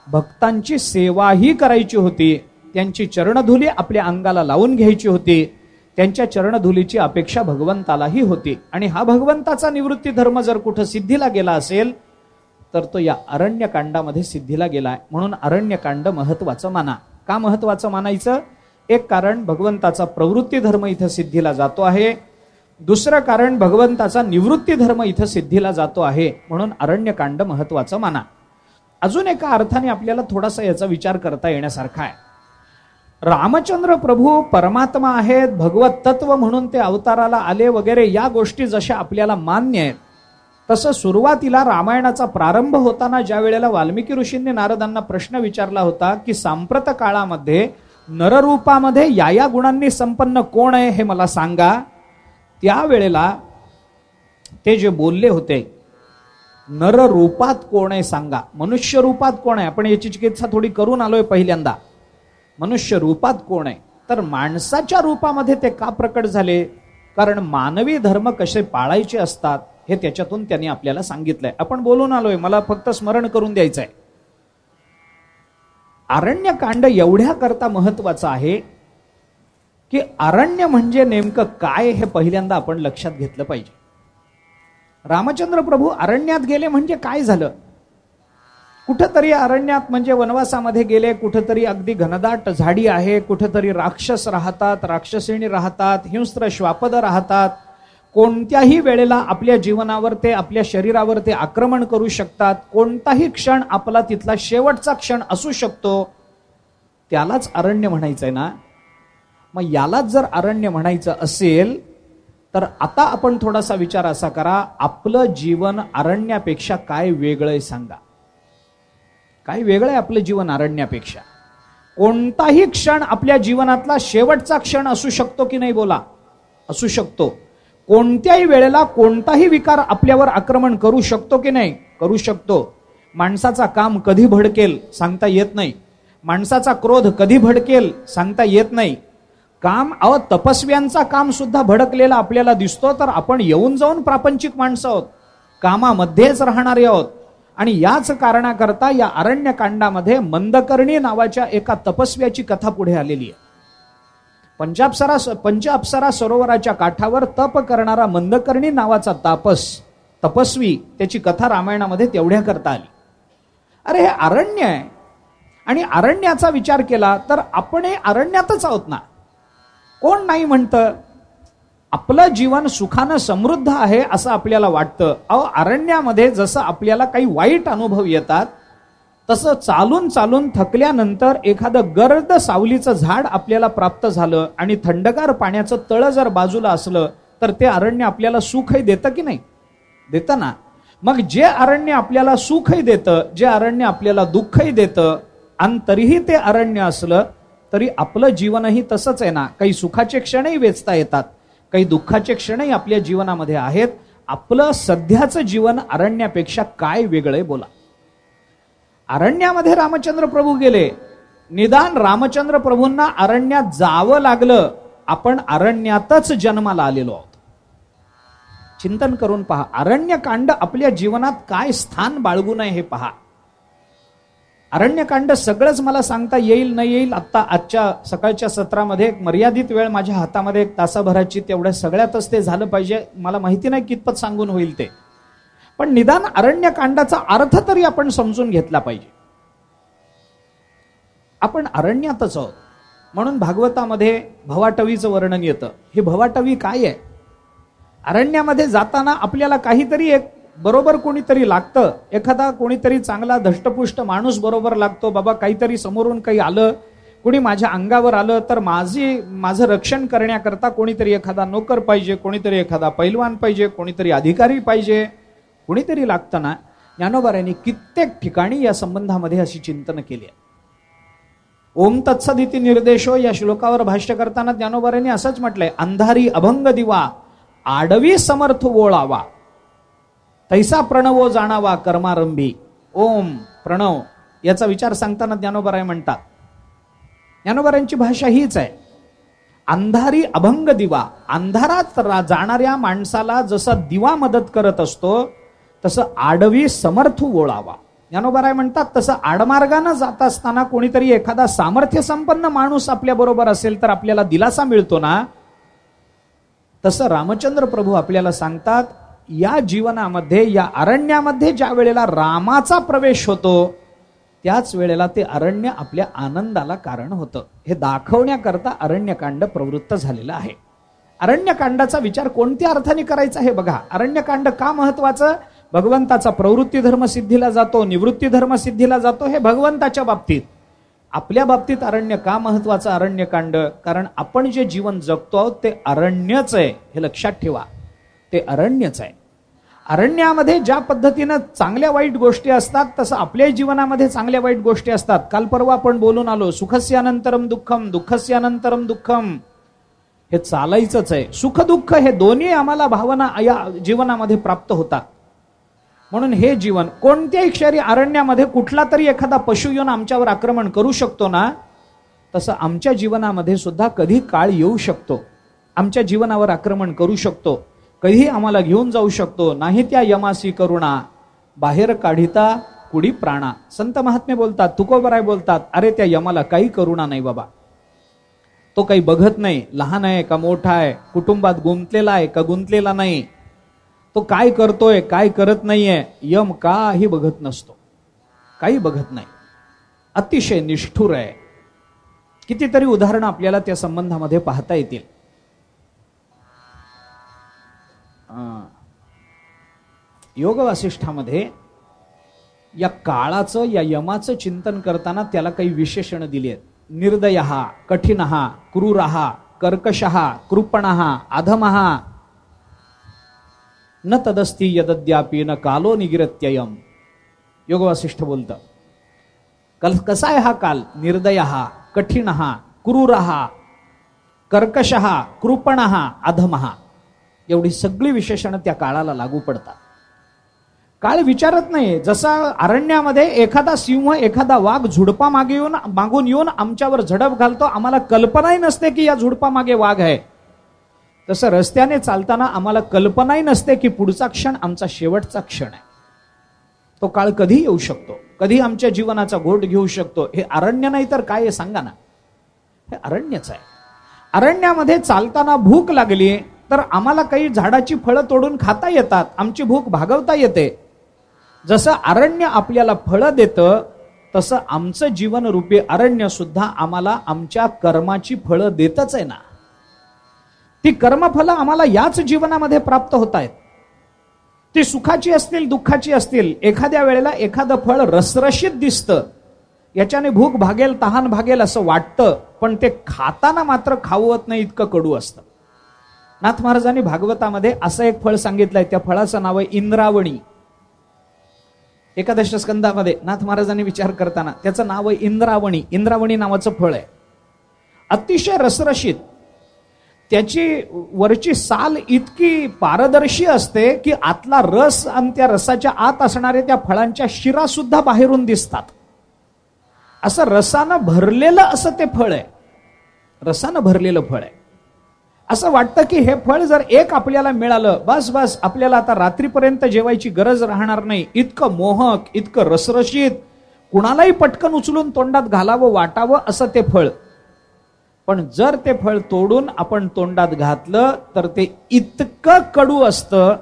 भक्तांची सेवाही करायची होती. त्यांची चरणधुली आपल्या अंगाला लावून घ्यायची होती. त्यांच्या चरणधुलीची अपेक्षा भगवंतालाही होती. आणि हा भगवंताचा निवृत्ती धर्म जर कुठं सिद्धीला गेला असेल तर तो या अरण्यकांडामध्ये सिद्धीला गेलाय. म्हणून अरण्यकांड महत्वाचं माना. का महत्वाचं मानायचं? एक कारण, भगवंताचा प्रवृत्ती धर्म इथं सिद्धीला जातो आहे. दुसरं कारण, भगवंताचा निवृत्ती धर्म इथं सिद्धीला जातो आहे, म्हणून अरण्यकांड महत्वाचं माना. अजून एका अर्थाने आपल्याला थोडासा याचा विचार करता येण्यासारखा आहे. रामचंद्र प्रभू परमात्मा आहेत, भगवत तत्व म्हणून ते अवताराला आले वगैरे, या गोष्टी जशा आपल्याला मान्य आहेत, तसं सुरुवातीला रामायणाचा प्रारंभ होताना ज्या वेळेला वाल्मिकी ऋषींनी नारदांना प्रश्न विचारला होता की सांप्रत काळामध्ये नररूपामध्ये या गुणांनी संपन्न कोण आहे हे मला सांगा, त्यावेळेला ते जे बोलले होते, नररूपात कोण आहे सांगा, मनुष्य रूपात कोण आहे. आपण याची चिकित्सा थोडी करून आलोय पहिल्यांदा. मनुष्य रूपात कोण आहे? तर माणसाच्या रूपामध्ये ते का प्रकट झाले? कारण मानवी धर्म कसे पाळायचे असतात हे त्याच्यातून त्यांनी आपल्याला सांगितलंय. आपण बोलून आलोय, मला फक्त स्मरण करून द्यायचंय. अरण्यकांड एवढ्या करता महत्वाचं आहे की अरण्य म्हणजे नेमकं काय हे पहिल्यांदा आपण लक्षात घेतलं पाहिजे. रामचंद्र प्रभू अरण्यात गेले म्हणजे काय झालं? कुठंतरी अरण्यात म्हणजे वनवासामध्ये गेले, कुठंतरी अगदी घनदाट झाडी आहे, कुठंतरी राक्षस राहतात, राक्षसिणी राहतात, हिंस्त्र श्वापद राहतात. कोणत्याही वेळेला आपल्या जीवनावर ते, आपल्या शरीरावर ते आक्रमण करू शकतात. कोणताही क्षण आपला तिथला शेवटचा क्षण असू शकतो. त्यालाच अरण्य म्हणायचंय ना. मग यालाच जर अरण्य म्हणायचं असेल तर आता आपण थोडासा विचार असा करा, आपलं जीवन अरण्यापेक्षा काय वेगळंय सांगा. काय वेगळं आहे आपलं जीवन अरण्यापेक्षा? कोणताही क्षण आपल्या जीवनातला शेवटचा क्षण असू शकतो की नाही? बोला. असू शकतो. कोणत्याही वेळेला कोणताही विकार आपल्यावर आक्रमण करू शकतो की नाही? करू शकतो. माणसाचा काम कधी भडकेल सांगता येत नाही. माणसाचा क्रोध कधी भडकेल सांगता येत नाही. काम तपस्व्यांचा काम सुद्धा भडकलेला आपल्याला दिसतो, तर आपण येऊन जाऊन प्रापंचिक माणसं आहोत, कामामध्येच राहणारे आहोत. आणि याच कारणाकरता या अरण्यकांडामध्ये मंदकर्णी नावाच्या एका तपस्व्याची कथा पुढे आलेली आहे. पंच अप्सरा सरोवराच्या काठावर तप करणारा मंदकर्णी नावाचा तपस्वी, त्याची कथा रामायणामध्ये तेवढ्या करता आली. अरे हे अरण्य आहे, आणि अरण्याचा विचार केला तर आपण हे अरण्यातच आहोत ना. कोण नाही म्हणतं? आपलं जीवन सुखानं समृद्ध आहे असं आपल्याला वाटतं. अरण्यामध्ये जसं आपल्याला काही वाईट अनुभव येतात, तसं चालून चालून थकल्यानंतर एखादं गर्द सावलीचं झाड आपल्याला प्राप्त झालं आणि थंडगार पाण्याचं तळ जर बाजूला असलं, तर ते अरण्य आपल्याला सुखही देतं की नाही? देतं ना. मग जे अरण्य आपल्याला सुखही देतं, जे अरण्य आपल्याला दुःखही देतं, आणि तरीही ते अरण्य असलं तरी आपलं जीवनही तसंच आहे ना. काही सुखाचे क्षणही वेचता येतात, काही दुःखाचे क्षणही आपल्या जीवनामध्ये आहेत. आपलं सध्याचं जीवन अरण्यापेक्षा काय वेगळं आहे बोला. अरण्यामध्ये रामचंद्र प्रभू गेले, निदान रामचंद्र प्रभूंना अरण्यात जावं लागलं. आपण अरण्यातच जन्माला आलेलो आहोत. चिंतन करून पहा, अरण्यकांड आपल्या जीवनात काय स्थान बाळगू नये हे पहा. अरण्यकांड सगळंच मला सांगता येईल नाही येईल. आजच्या सकाळच्या सत्रामध्ये एक मर्यादित वेळ माझ्या हातामध्ये, 1 तासाभराची, तेवढ्या सगळ्यातच ते झालं पाहिजे. मला माहिती नाही कितपत सांगून होईल ते, पण निदान अरण्यकांडाचा अर्थ तरी आपण समजून घेतला पाहिजे. आपण अरण्यातच आहोत. म्हणून भागवतामध्ये भवाटवीचं वर्णन येतं. हे भवाटवी काय आहे? अरण्यामध्ये जाताना आपल्याला काहीतरी एक बरोबर कोणीतरी लागतं. एखादा कोणीतरी चांगला धष्टपुष्ट माणूस बरोबर लागतो. बाबा काहीतरी समोरून काही आलं, कोणी माझ्या अंगावर आलं तर माझं रक्षण करण्याकरता कोणीतरी एखादा नोकर पाहिजे, कोणीतरी एखादा पैलवान पाहिजे, कोणीतरी अधिकारी पाहिजे, कोणीतरी लागतं ना. ज्ञानोबारायांनी कित्येक ठिकाणी या संबंधामध्ये अशी चिंतन केली आहे. ओम तत्सदिती निर्देशो या श्लोकावर भाष्य करताना ज्ञानोबारायांनी असंच म्हटलंय, अंधारी अभंग दिवा आडवी समर्थ वोळावा, तैसा प्रणवो जाणावा कर्मारंभी. ओम प्रणव याचा विचार सांगताना ज्ञानोबाराय म्हणतात, ज्ञानोबारायांची भाषा हीच आहे. अंधारी अभंग दिवा, अंधारात जाणाऱ्या माणसाला जसा दिवा मदत करत असतो, तसं आडवी समर्थ वोळावा. ज्ञानोबाराय म्हणतात, तसं आडमार्गानं जात असताना कोणीतरी एखादा सामर्थ्य संपन्न माणूस आपल्या बरोबर असेल तर आपल्याला दिलासा मिळतो ना. तसं रामचंद्र प्रभू आपल्याला सांगतात, या जीवनामध्ये, या अरण्यामध्ये ज्या वेळेला रामाचा प्रवेश होतो, त्याच वेळेला ते अरण्य आपल्या आनंदाला कारण होतं. हे दाखवण्याकरता अरण्यकांड प्रवृत्त झालेलं आहे. अरण्यकांडाचा विचार कोणत्या अर्थाने करायचा हे बघा. अरण्यकांड का महत्वाचं? भगवंताचा प्रवृत्ती धर्म सिद्धीला जातो, निवृत्ती धर्म सिद्धीला जातो, हे भगवंताच्या बाबतीत. आपल्या बाबतीत अरण्य का महत्वाचं? अरण्यकांड कारण आपण जे जीवन जगतो आहोत ते अरण्यच आहे, हे लक्षात ठेवा. ते अरण्यच आहे. अरण्यामध्ये ज्या पद्धतीनं चांगल्या वाईट गोष्टी असतात, तसं आपल्या जीवनामध्ये चांगल्या वाईट गोष्टी असतात. काल परवा आपण बोलून आलो, सुखस्यानंतरम दुःखम, दुःखस्यानंतरम दुःखम. हे चालायचंच आहे. सुख दुःख हे दोन्ही आम्हाला भावना या जीवनामध्ये प्राप्त होतात. म्हणून हे जीवन, कोणत्याही क्षणी अरण्यामध्ये कुठला तरी एखादा पशु येऊन आमच्यावर आक्रमण करू शकतो ना, तसं आमच्या जीवनामध्ये सुद्धा कधी काळ येऊ शकतो, आमच्या जीवनावर आक्रमण करू शकतो, कधी आम्हाला घेऊन जाऊ शकतो. नाही त्या यमासी करुणा, बाहेर काढिता कुडी प्राणा. संत महात्मे बोलतात, तुकोबराय बोलतात, अरे त्या यमाला काही करुणा नाही बाबा. तो काही बघत नाही, लहान आहे का मोठा आहे, कुटुंबात गुंतलेला आहे का गुंतलेला नाही, तो काय करतोय काय करत नाहीये, यम काही बघत नसतो, काही बघत नाही. अतिशय निष्ठुर आहे. कितीतरी उदाहरणं आपल्याला त्या संबंधामध्ये पाहता येतील. योग वासिष्ठामध्ये या काळाचं, या यमाचं चिंतन करताना त्याला काही विशेषणं दिली आहेत. निर्दयः, कठिनः, क्रूरः, कर्कशः, कृपणः, अधमः, न तदस्ति यदद्यापि न कालो निगिरत्ययम. योग वासिष्ठ बोलतं, कसा आहे हा काल? निर्दयः, कठिनः, क्रूरः, कर्कशः, कृपणः, अधमः. एवढी सगळी विशेषणं त्या काळाला लागू पडतात. काळ विचारत नाही. जसा अरण्यामध्ये एखादा सिंह एखादा वाघ झुडपा मागून येऊन आमच्यावर झडप घालतो, आम्हाला कल्पनाही नसते की या झुडपा मागे वाघ आहे, तसं रस्त्याने चालताना आम्हाला कल्पनाही नसते की पुढचा क्षण आमचा शेवटचा क्षण आहे. तो काळ कधी येऊ शकतो, कधी आमच्या जीवनाचा घोट घेऊ शकतो. हे अरण्य नाही तर काय आहे सांगा ना. हे अरण्यच आहे. अरण्यामध्ये चालताना भूक लागली तर आम्हाला काही झाडाची फळं तोडून खाता येतात, आमची भूक भागवता येते. जसं अरण्य आपल्याला फळं देतं तसं आमचं जीवनरूपी अरण्य सुद्धा आम्हाला आमच्या कर्माची फळं देतच आहे ना. ती कर्मफलं आम्हाला याच जीवनामध्ये प्राप्त होत आहेत. ती सुखाची असतील दुःखाची असतील. एखाद्या वेळेला एखादं फळ रसरशीत दिसतं, याच्याने भूक भागेल तहान भागेल असं वाटतं, पण ते खाताना मात्र खावत नाही, इतकं कडू असतं. नाथ महाराजांनी भागवतामध्ये असं एक फळ सांगितलंय, त्या फळाचं नाव आहे इंद्रावणी. एकादश स्कंदामध्ये नाथ महाराजांनी विचार करताना त्याचं नाव आहे इंद्रावणी. इंद्रावणी नावाचं फळ आहे, अतिशय रसरशीत. त्याची वरची साल इतकी पारदर्शी असते की आतला रस आणि त्या रसाच्या आत असणाऱ्या त्या फळांच्या शिरा सुद्धा बाहेरून दिसतात. असं रसानं भरलेलं असं ते फळ आहे, रसानं भरलेलं फळ आहे. असं वाटतं की हे फळ जर एक आपल्याला मिळालं, बस बस आपल्याला आता रात्रीपर्यंत जेवायची गरज राहणार नाही. इतकं मोहक, इतकं रसरशीत, कुणालाही पटकन उचलून तोंडात घालावं वाटावं असं ते फळ. पण जर ते फळ तोडून आपण तोंडात घातलं तर ते इतकं कडू असतं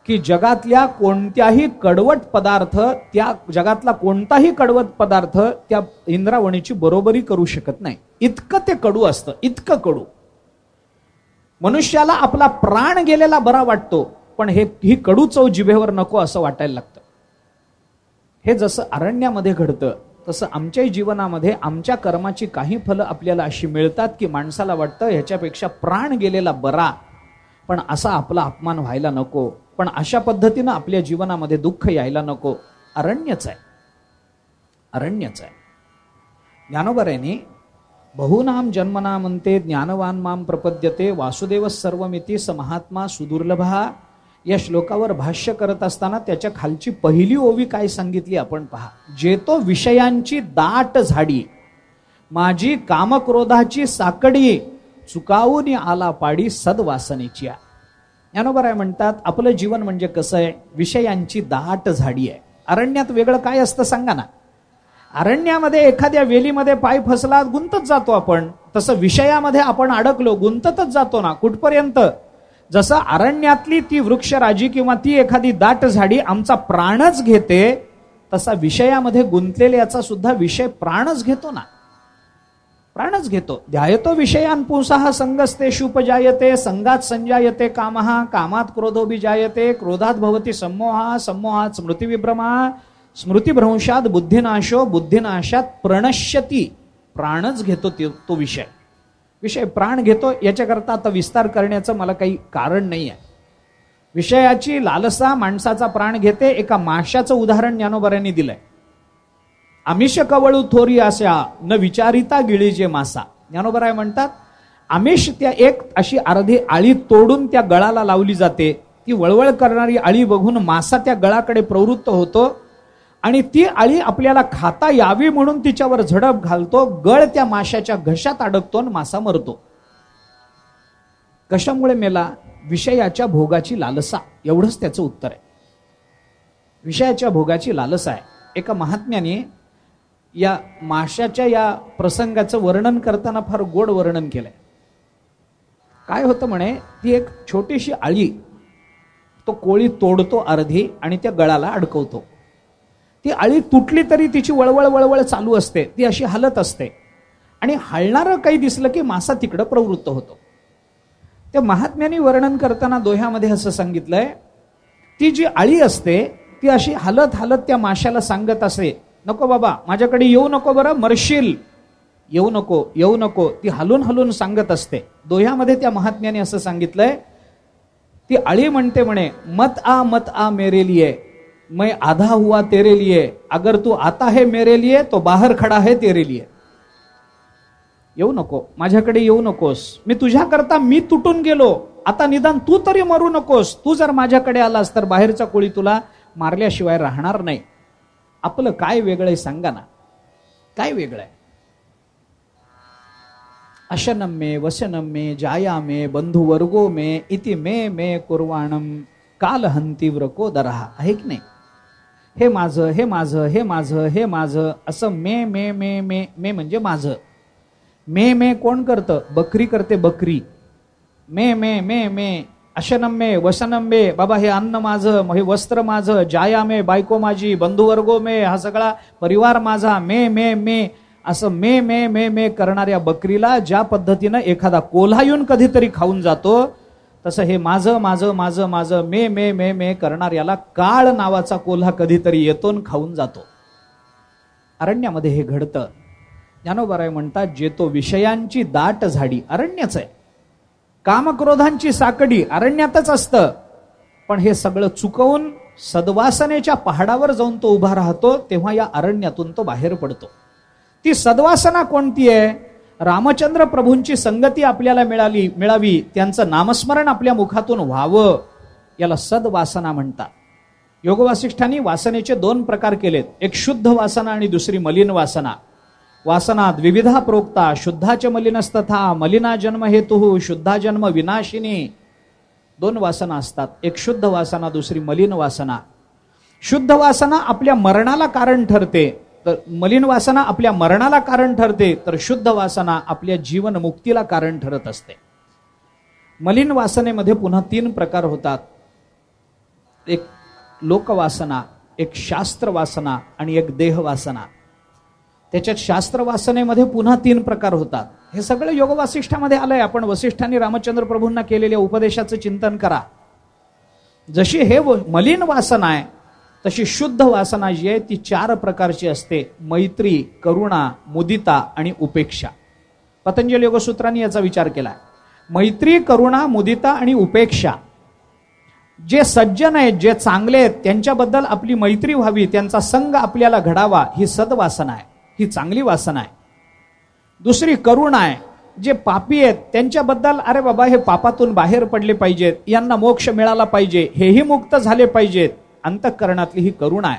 की जगातल्या कोणत्याही कडवट पदार्थ, त्या जगातला कोणताही कडवट पदार्थ त्या इंद्रावणीची बरोबरी करू शकत नाही. इतकं ते कडू असतं, इतकं कडू. मनुष्याला आपला प्राण गेलेला बरा वाटतो, पण ही कडू चव जिभेवर नको असं वाटायला लागतं. हे जसं अरण्यामध्ये घडतं तसं आमच्याही जीवनामध्ये आमच्या कर्माची काही फलं आपल्याला अशी मिळतात की माणसाला वाटतं ह्याच्यापेक्षा प्राण गेलेला बरा, पण असा आपला अपमान व्हायला नको, पण अशा पद्धतीनं आपल्या जीवनामध्ये दुःख यायला नको. अरण्यच आहे, अरण्यच आहे. ज्ञानोबरायांनी बहुनाम जन्मना म्हणते ज्ञानवान माम प्रपद्यते वासुदेव सर्वमिती स महात्मा सुदुर्लभा. या श्लोकावर भाष्य करत असताना त्याच्या खालची पहिली ओवी काय सांगितली आपण पहा. जेतो विषयांची दाट झाडी, माझी कामक्रोधाची साकडी, चुकावून आला पाडी सद्वासनेची. ज्ञानोबराय म्हणतात आपलं जीवन म्हणजे कसं आहे, विषयांची दाट झाडी आहे. अरण्यात वेगळं काय असतं सांगा ना. अरण्यामध्ये एखाद्या वेलीमध्ये पाय फसला गुंतत जातो आपण, तसं विषयामध्ये आपण अडकलो गुंततच जातो ना. कुठपर्यंत? जसं अरण्यातली ती वृक्षराजी किंवा ती एखादी दाट झाडी आमचा प्राणच घेते, तसा विषयामध्ये गुंतलेल्याचा सुद्धा विषय प्राणच घेतो ना, प्राणच घेतो. ध्यायतो विषयान पुंसाः संगस्तेषुपजायते, संगात संजायते कामः, कामात क्रोधोभिजायते, क्रोधात भवति सम्मोहः, सम्मोहात स्मृतिविभ्रमः, स्मृतिभ्रंशात बुद्धिनाशो, बुद्धिनाशात प्रणश्यती. प्राणच घेतो तो विषय, विषय प्राण घेतो. याच्याकरता आता विस्तार करण्याचं मला काही कारण नाही आहे. विषयाची लालसा माणसाचा प्राण घेते. एका माशाचं उदाहरण ज्ञानोबरांनी दिलंय. आमिष कवळू थोरी अशा न विचारिता गिळीजे मासा. ज्ञानोबराय म्हणतात आमिष त्या एक अशी अर्धी आळी तोडून त्या गळाला लावली जाते. ती वळवळ करणारी आळी बघून मासा त्या गळाकडे प्रवृत्त होतो आणि ती आळी आपल्याला खाता यावी म्हणून तिच्यावर झडप घालतो. गळ त्या माशाच्या घशात अडकतो आणि मासा मरतो. कशामुळे मेला? विषयाच्या भोगाची लालसा. एवढंच त्याचं उत्तर आहे. विषयाच्या भोगाची लालसा आहे. एका महात्म्याने या माशाच्या या प्रसंगाचं वर्णन करताना फार गोड वर्णन केलंय. काय होतं म्हणे, ती एक छोटीशी आळी तो कोळी तोडतो अर्धी आणि त्या गळाला अडकवतो. ती आळी तुटली तरी तिची वळवळ वळवळ चालू असते, ती अशी हलत असते आणि हलणारं काही दिसलं की मासा तिकडं प्रवृत्त होतो. त्या महात्म्याने वर्णन करताना दोह्यामध्ये असं सांगितलंय, ती जी आळी असते ती अशी हलत हलत त्या माशाला सांगत असे, नको बाबा माझ्याकडे येऊ नको, बरं मरशील, येऊ नको येऊ नको. ती हलून हलून सांगत असते. दोह्यामध्ये त्या महात्म्याने असं सांगितलंय, ती आळी म्हणते म्हणे मत आ मेरे लिए, मैं आधा हुआ तेरे लिए, अगर तू आता है मेरे लिए तो बाहर खड़ा है तेरे लिए. येऊ नको, माझ्याकडे येऊ नकोस, मी तुझ्याकरता मी तुटून गेलो, आता निदान तू तरी मरू नकोस. तू जर माझ्याकडे आलास तर बाहेरचा कोळी तुला मारल्याशिवाय राहणार नाही. आपलं काय वेगळं आहे सांगा ना, काय वेगळं आहे? अशनम्ये वसनम्ये जायामे बंधुवर्गो मे इति मे मे कुर्वाणम काल हंती व्रकोदरः. आहे की नाही? हे माझं, हे माझं, हे माझं, हे माझं, असं मे मे मे मे मे म्हणजे माझं. मे मे कोण करतं? बकरी करते, बकरी. मे मे मे मे अशनम्ये वसनम्ये, बाबा हे अन्न माझं, हे वस्त्र माझं, जायामे बायको माझी, बंधुवर्गो मे हा सगळा परिवार माझा, मे मे मे असं मे मे मे मे करणाऱ्या बकरीला ज्या पद्धतीनं एखादा कोल्हा येऊन कधीतरी खाऊन जातो, तसं हे माझं माझं माझं माझं मे मे मे मे करणाऱ्याला काळ नावाचा कोल्हा कधीतरी येतो आणि खाऊन जातो. अरण्यामध्ये हे घडतं. ज्ञानोबराय म्हणतात, जे तो विषयांची दाट झाडी अरण्यच आहे, कामक्रोधांची साकडी अरण्यातच असतं. पण हे सगळं चुकवून सद्वासनेच्या पहाडावर जाऊन तो उभा राहतो, तेव्हा या अरण्यातून तो बाहेर पडतो. ती सद्वासना कोणती आहे? रामचंद्र प्रभूंची संगती आपल्याला मिळावी, त्यांचं नामस्मरण आपल्या मुखातून व्हावं, याला सद्वासना म्हणतात. योग वासिष्ठांनी वासनेचे 2 प्रकार केलेत, एक शुद्ध वासना आणि दुसरी मलिन वासना. वासना द्विविधा प्रोक्ता, शुद्धाच मलिनस्तथा मलिना जन्म हेतु शुद्धा जन्म विनाशिनी. 2 वासना असतात, एक शुद्ध वासना, दुसरी मलिन वासना. शुद्ध वासना आपल्या मरणाला कारण ठरते, तर मलिन वासना आपल्या मरणाला कारण ठरते, तर शुद्ध वासना आपल्या जीवन मुक्तीला कारण ठरत असते. मलिन वासनेमध्ये पुन्हा 3 प्रकार होतात, एक लोकवासना, एक शास्त्र वासना आणि एक देह वासना. त्याच्यात शास्त्र वासनेमध्ये पुन्हा 3 प्रकार होतात. हे सगळं योग वासिष्ठामध्ये आलंय. आपण वसिष्ठांनी रामचंद्र प्रभूंना केलेल्या उपदेशाचं चिंतन करा. जशी हे मलिन वासना आहे, तशी शुद्ध वासना जी आहे ती 4 प्रकारची असते, मैत्री, करुणा, मुदिता आणि उपेक्षा. पतंजली योगसूत्रांनी याचा विचार केला. मैत्री, करुणा, मुदिता आणि उपेक्षा. जे सज्जन आहेत, जे चांगले आहेत, त्यांच्याबद्दल आपली मैत्री व्हावी, त्यांचा संग आपल्याला घडावा, ही सद्वासना आहे, ही चांगली वासना आहे. दुसरी करुणा आहे. जे पापी आहेत त्यांच्याबद्दल, अरे बाबा हे पापातून बाहेर पडले पाहिजेत, यांना मोक्ष मिळाला पाहिजे, हेही मुक्त झाले पाहिजेत, अंतःकरणातली ही करुणा आहे.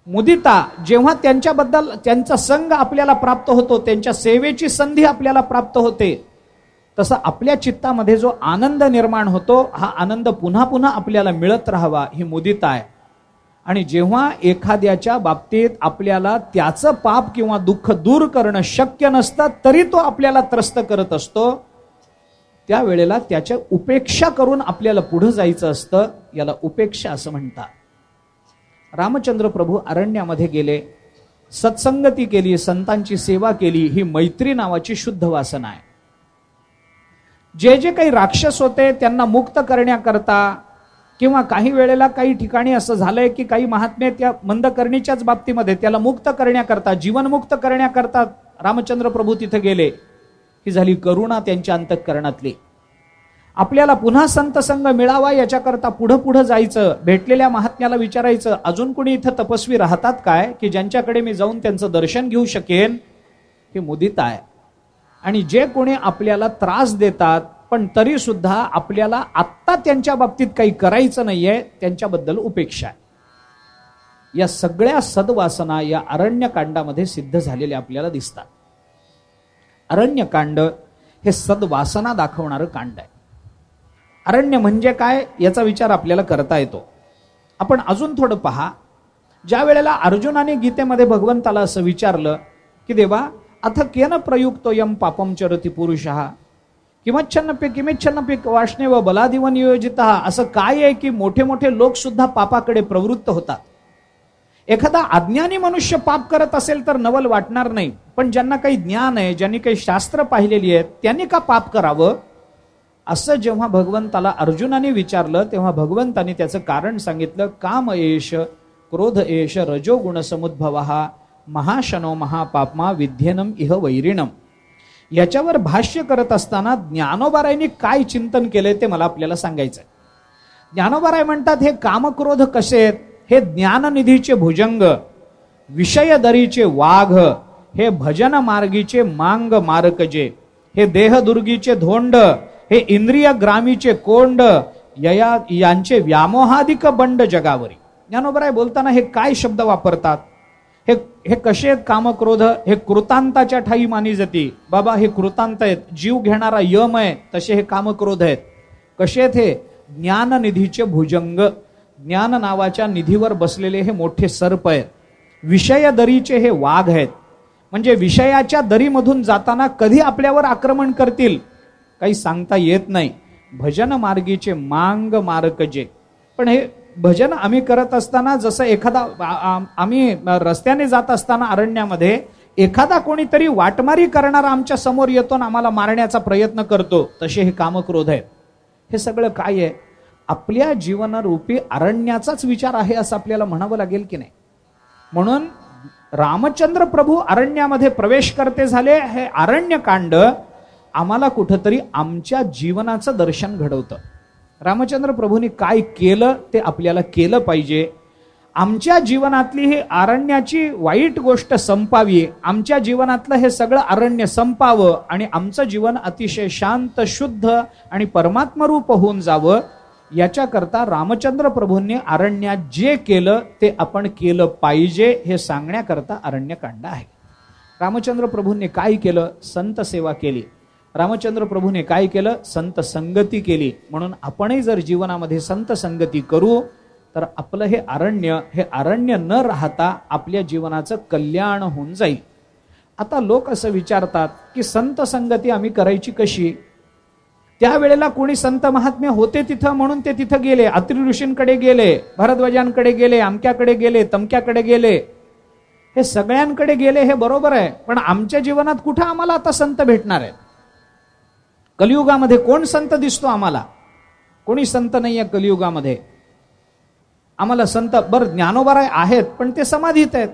मुदिता, जेव्हा त्यांच्याबद्दल त्यांचा संग आपल्याला प्राप्त होतो, त्यांच्या सेवेची संधी आपल्याला प्राप्त होते, तसं आपल्या चित्तामध्ये जो आनंद निर्माण होतो, हा आनंद पुन्हा पुन्हा आपल्याला मिळत राहावा, ही मुदिता आहे. आणि जेव्हा एखाद्याच्या बाबतीत आपल्याला त्याचं पाप किंवा दुःख दूर करणं शक्य नसतं, तरी तो आपल्याला त्रस्त करत असतो, त्यावेळेला त्याच्या उपेक्षा करून आपल्याला पुढे जायचं असतं, याला उपेक्षा असं म्हणतात. रामचंद्र प्रभू अरण्यामध्ये गेले, सत्संगती केली, संतांची सेवा केली, ही मैत्री नावाची शुद्ध वासना आहे. जे जे काही राक्षस होते त्यांना मुक्त करण्याकरता, किंवा काही वेळेला काही ठिकाणी असं झालंय की काही महात्मे त्या मंदकर्णीच्याच बाबतीमध्ये त्याला मुक्त करण्याकरता, जीवनमुक्त करण्याकरता रामचंद्र प्रभू तिथे गेले. ही झाली करुणा त्यांच्या अंतःकरणातली. आपल्याला पुन्हा संत संग मिळावा याच्याकरता पुढं पुढं जायचं, भेटलेल्या महात्म्याला विचारायचं, अजून कोणी इथं तपस्वी राहतात काय की ज्यांच्याकडे मी जाऊन त्यांचं दर्शन घेऊ शकेन, ही मुदिता आहे. आणि जे कोणी आपल्याला त्रास देतात पण तरी सुद्धा आपल्याला आत्ता त्यांच्या बाबतीत काही करायचं नाहीये, त्यांच्याबद्दल उपेक्षा आहे. या सगळ्या सद्वासना या अरण्यकांडामध्ये सिद्ध झालेल्या आपल्याला दिसतात. अरण्यकांड हे सद्वासना दाखवणारं कांड आहे. अरण्य म्हणजे काय याचा विचार आपल्याला करता येतो. आपण अजून थोडं पहा. ज्या वेळेला अर्जुनाने गीतेमध्ये भगवंताला असं विचारलं की देवा अथ केन प्रयुक्तोयम पापम चरति पुरुषः किमिच्छन्नपि वाष्णेव बलादिव नियोजितः. असं काय आहे की मोठे मोठे लोक सुद्धा पापाकडे प्रवृत्त होतात. एखादा अज्ञानी मनुष्य पाप करत असेल तर नवल वाटणार नाही, पण ज्यांना काही ज्ञान आहे, ज्यांनी काही शास्त्र पाहिलेली आहेत, त्यांनी का पाप करावं, असं जेव्हा भगवंताला अर्जुनाने विचारलं तेव्हा भगवंताने त्याचं कारण सांगितलं. काम एष क्रोध एष रजोगुण समुद्भवः महाशनो महापापमा विध्येनम इह वैरिणम. याच्यावर भाष्य करत असताना ज्ञानोबारायांनी काय चिंतन केलंय ते मला आपल्याला सांगायचंय. ज्ञानोबाराय म्हणतात हे कामक्रोध कसे आहेत, हे ज्ञाननिधीचे भुजंग, विषयदरीचे वाघ, हे भजन मार्गीचे मांग मारकजे, हे देहदुर्गीचे धोंड, हे इंद्रिय ग्रामीचे कोंड, यांचे व्यामोहाधिक बंड जगावरी. ज्ञानोबराय बोलताना हे काय शब्द वापरतात? हे कसे आहेत कामक्रोध? हे कृतांताच्या ठाई मानी जाती. बाबा हे कृतांत आहेत, जीव घेणारा यम आहे, तसे हे कामक्रोध आहेत. कसे आहेत हे? ज्ञाननिधीचे भुजंग, ज्ञान नावाच्या निधीवर बसलेले हे मोठे सर्प आहेत. विषय दरीचे हे वाघ आहेत. म्हणजे विषयाच्या दरीमधून जाताना कधी आपल्यावर आक्रमण करतील काही सांगता येत नाही. भजन मार्गीचे मांग मारकजे. पण हे भजन आम्ही करत असताना जसं एखादा आम्ही रस्त्याने जात असताना अरण्यामध्ये एखादा कोणीतरी वाटमारी करणारा आमच्या समोर येतो आणि आम्हाला मारण्याचा प्रयत्न करतो, तसे हे कामक्रोध आहेत. हे सगळं काय आहे? आपल्या जीवनरूपी अरण्याचाच विचार आहे असं आपल्याला म्हणावं लागेल की नाही. म्हणून रामचंद्र प्रभू अरण्यामध्ये प्रवेश करते झाले. हे अरण्यकांड आम्हाला कुठंतरी आमच्या जीवनाचं दर्शन घडवतं. रामचंद्र प्रभूंनी काय केलं ते आपल्याला केलं पाहिजे. आमच्या जीवनातली ही अरण्याची वाईट गोष्ट संपावी, आमच्या जीवनातलं हे सगळं अरण्य संपावं आणि आमचं जीवन अतिशय शांत, शुद्ध आणि परमात्मरूप होऊन जावं, याच्याकरता रामचंद्र प्रभूंनी अरण्यात जे केलं ते आपण केलं पाहिजे हे सांगण्याकरता अरण्यकांड आहे. रामचंद्र प्रभूंनी काय केलं? संत सेवा केली. रामचंद्र प्रभूने काय केलं? संत संगती केली. म्हणून आपणही जर जीवनामध्ये संत संगती करू तर आपलं हे अरण्य न राहता आपल्या जीवनाचं कल्याण होऊन जाईल. आता लोक असं विचारतात की संत संगती आम्ही करायची कशी? त्यावेळेला कोणी संत महात्म्य होते तिथं म्हणून ते तिथं गेले, अत्रि ऋषींकडे गेले, भरद्वाजांकडे गेले, अमक्याकडे गेले, तमक्याकडे गेले, हे सगळ्यांकडे गेले, हे बरोबर आहे. पण आमच्या जीवनात कुठं आम्हाला आता संत भेटणार आहे? कलियुगामध्ये कोण संत दिसतो आम्हाला? कोणी संत नाही आहे कलियुगामध्ये. आम्हाला संत बरं ज्ञानोबाराय आहेत पण ते समाधीत आहेत,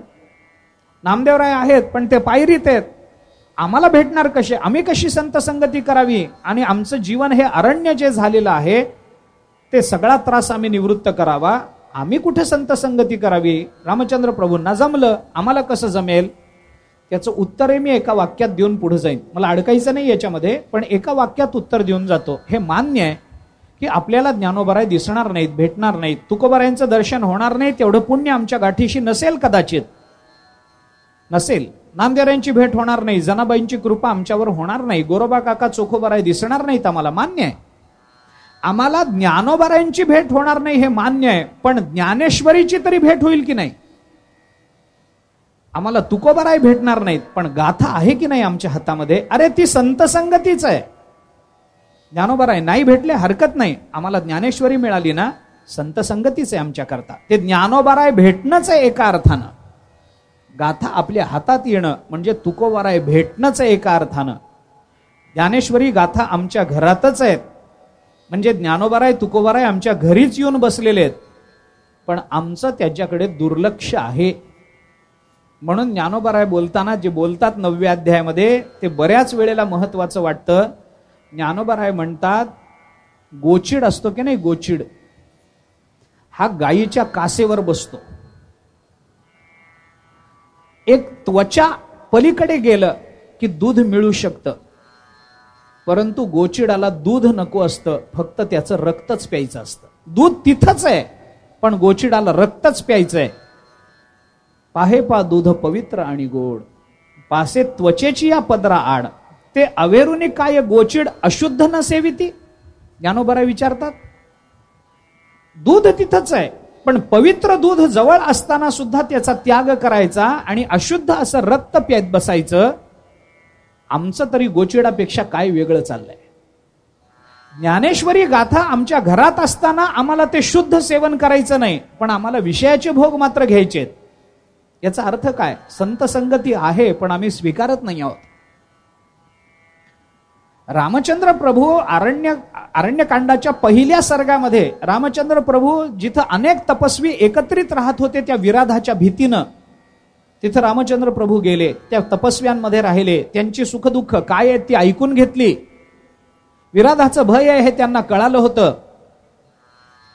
नामदेवराय आहेत पण ते पायरीत आहेत. आम्हाला भेटणार कसे? आम्ही कशी संत संगती करावी? आणि आमचं जीवन हे अरण्य जे झालेलं आहे ते सगळा त्रास आम्ही निवृत्त करावा. आम्ही कुठे संत संगती करावी? रामचंद्र प्रभूंना जमलं, आम्हाला कसं जमेल? त्याचं उत्तरही मी एका वाक्यात देऊन पुढे जाईन. मला अडकायचं नाही याच्यामध्ये, पण एका वाक्यात उत्तर देऊन जातो. हे मान्य आहे की आपल्याला ज्ञानोबाराय दिसणार नाहीत, भेटणार नाहीत, तुकोबारायांचं दर्शन होणार नाही, तेवढं पुण्य आमच्या गाठीशी नसेल, कदाचित नसेल. नामदेवरायांची भेट होणार नाही, जनाबाईंची कृपा आमच्यावर होणार नाही, गोरोबा काका चोखोबाराय दिसणार नाहीत, आम्हाला मान्य आहे. आम्हाला ज्ञानोबारायांची भेट होणार नाही हे मान्य आहे, पण ज्ञानेश्वरीची तरी भेट होईल की नाही? आम्हाला तुकोबाराय भेटणार नाहीत, पण गाथा आहे की नाही आमच्या हातामध्ये? अरे ती संत संगतीच आहे. ज्ञानोबाराय नाही भेटले हरकत नाही, आम्हाला ज्ञानेश्वरी मिळाली ना, संत संगतीच आहे आमच्या करता. ते ज्ञानोबाराय भेटणंच आहे एका अर्थानं. गाथा आपल्या हातात येणं म्हणजे तुकोबाराय भेटणंच आहे एका अर्थानं. ज्ञानेश्वरी गाथा आमच्या घरातच आहेत, म्हणजे ज्ञानोबाराय तुकोबाराय आमच्या घरीच येऊन बसलेले आहेत, पण आमचं त्याच्याकडे दुर्लक्ष आहे. म्हणून ज्ञानोबाराय बोलताना जे बोलतात 9व्या अध्यायामध्ये ते बऱ्याच वेळेला महत्वाचं वाटतं. ज्ञानोबाराय म्हणतात, गोचिड असतो की नाही, गोचिड हा गायीच्या कासेवर बसतो. एक त्वचा पलीकडे गेलं की दूध मिळू शकतं, परंतु गोचिडाला दूध नको असतं, फक्त त्याचं रक्तच प्यायचं असतं. दूध तिथंच आहे पण गोचिडाला रक्तच प्यायचंय. पाहे पा दूध पवित्र आणि गोड, पासे त्वचेची या पदरा आड, ते अवेरुनी काय गोचिड अशुद्ध न सेविती? ज्ञानोबाराय विचारतात. दूध तिथंच आहे पण पवित्र दूध जवळ असताना सुद्धा त्याचा त्याग करायचा आणि अशुद्ध असं रक्त प्यायत बसायचं. आमचं तरी गोचिडापेक्षा काय वेगळं चाललंय? ज्ञानेश्वरी गाथा आमच्या घरात असताना आम्हाला ते शुद्ध सेवन करायचं नाही, पण आम्हाला विषयाचे भोग मात्र घ्यायचेत. याचा अर्थ काय? संत संगती आहे पण आम्ही स्वीकारत नाही आहोत. रामचंद्र प्रभू अरण्यकांडाच्या पहिल्या सर्गामध्ये रामचंद्र प्रभू जिथं अनेक तपस्वी एकत्रित राहत होते त्या विराधाच्या भीतीनं, तिथं रामचंद्र प्रभू गेले, त्या तपस्व्यांमध्ये राहिले, त्यांची सुखदुःख काय आहेत ती ऐकून घेतली. विराधाचं भय आहे हे त्यांना कळालं होतं.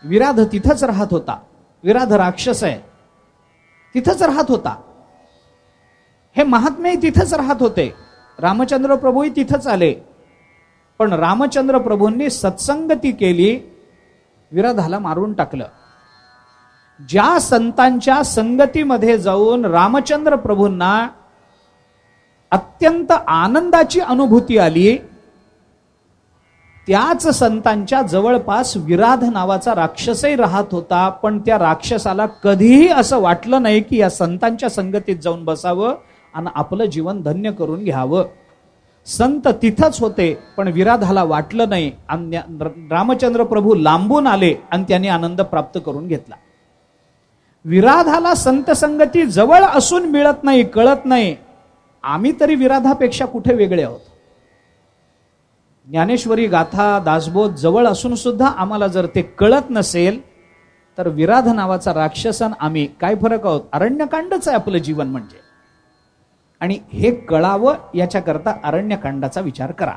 विराध तिथंच राहत होता, विराध राक्षस आहे, तिथंच राहत होता. हे महात्मे तिथंच राहत होते, रामचंद्र प्रभूही तिथंच आले. पण रामचंद्र प्रभूंनी सत्संगती केली, विराधाला मारून टाकलं. ज्या संतांच्या संगतीमध्ये जाऊन रामचंद्र प्रभूंना अत्यंत आनंदाची अनुभूती आली, त्याच संतांच्या जवळपास विराध नावाचा राक्षसही राहत होता. पण त्या राक्षसाला कधीही असं वाटलं नाही की या संतांच्या संगतीत जाऊन बसावं आणि आपलं जीवन धन्य करून घ्यावं. संत तिथंच होते, पण विराधाला वाटलं नाही. रामचंद्र प्रभू लांबून आले आणि त्यांनी आनंद प्राप्त करून घेतला. विराधाला संत संगती जवळ असून मिळत नाही, कळत नाही. आम्ही तरी विराधापेक्षा कुठे वेगळे आहोत. ज्ञानेश्वरी गाथा दासबोध जवळ असून सुद्धा आम्हाला जर ते कळत नसेल तर विराध नावाचा राक्षसन आम्ही काय फरक आहोत. अरण्यकांडच आहे आपलं जीवन म्हणजे. आणि हे कळावं याच्याकरता अरण्यकांडाचा विचार करा.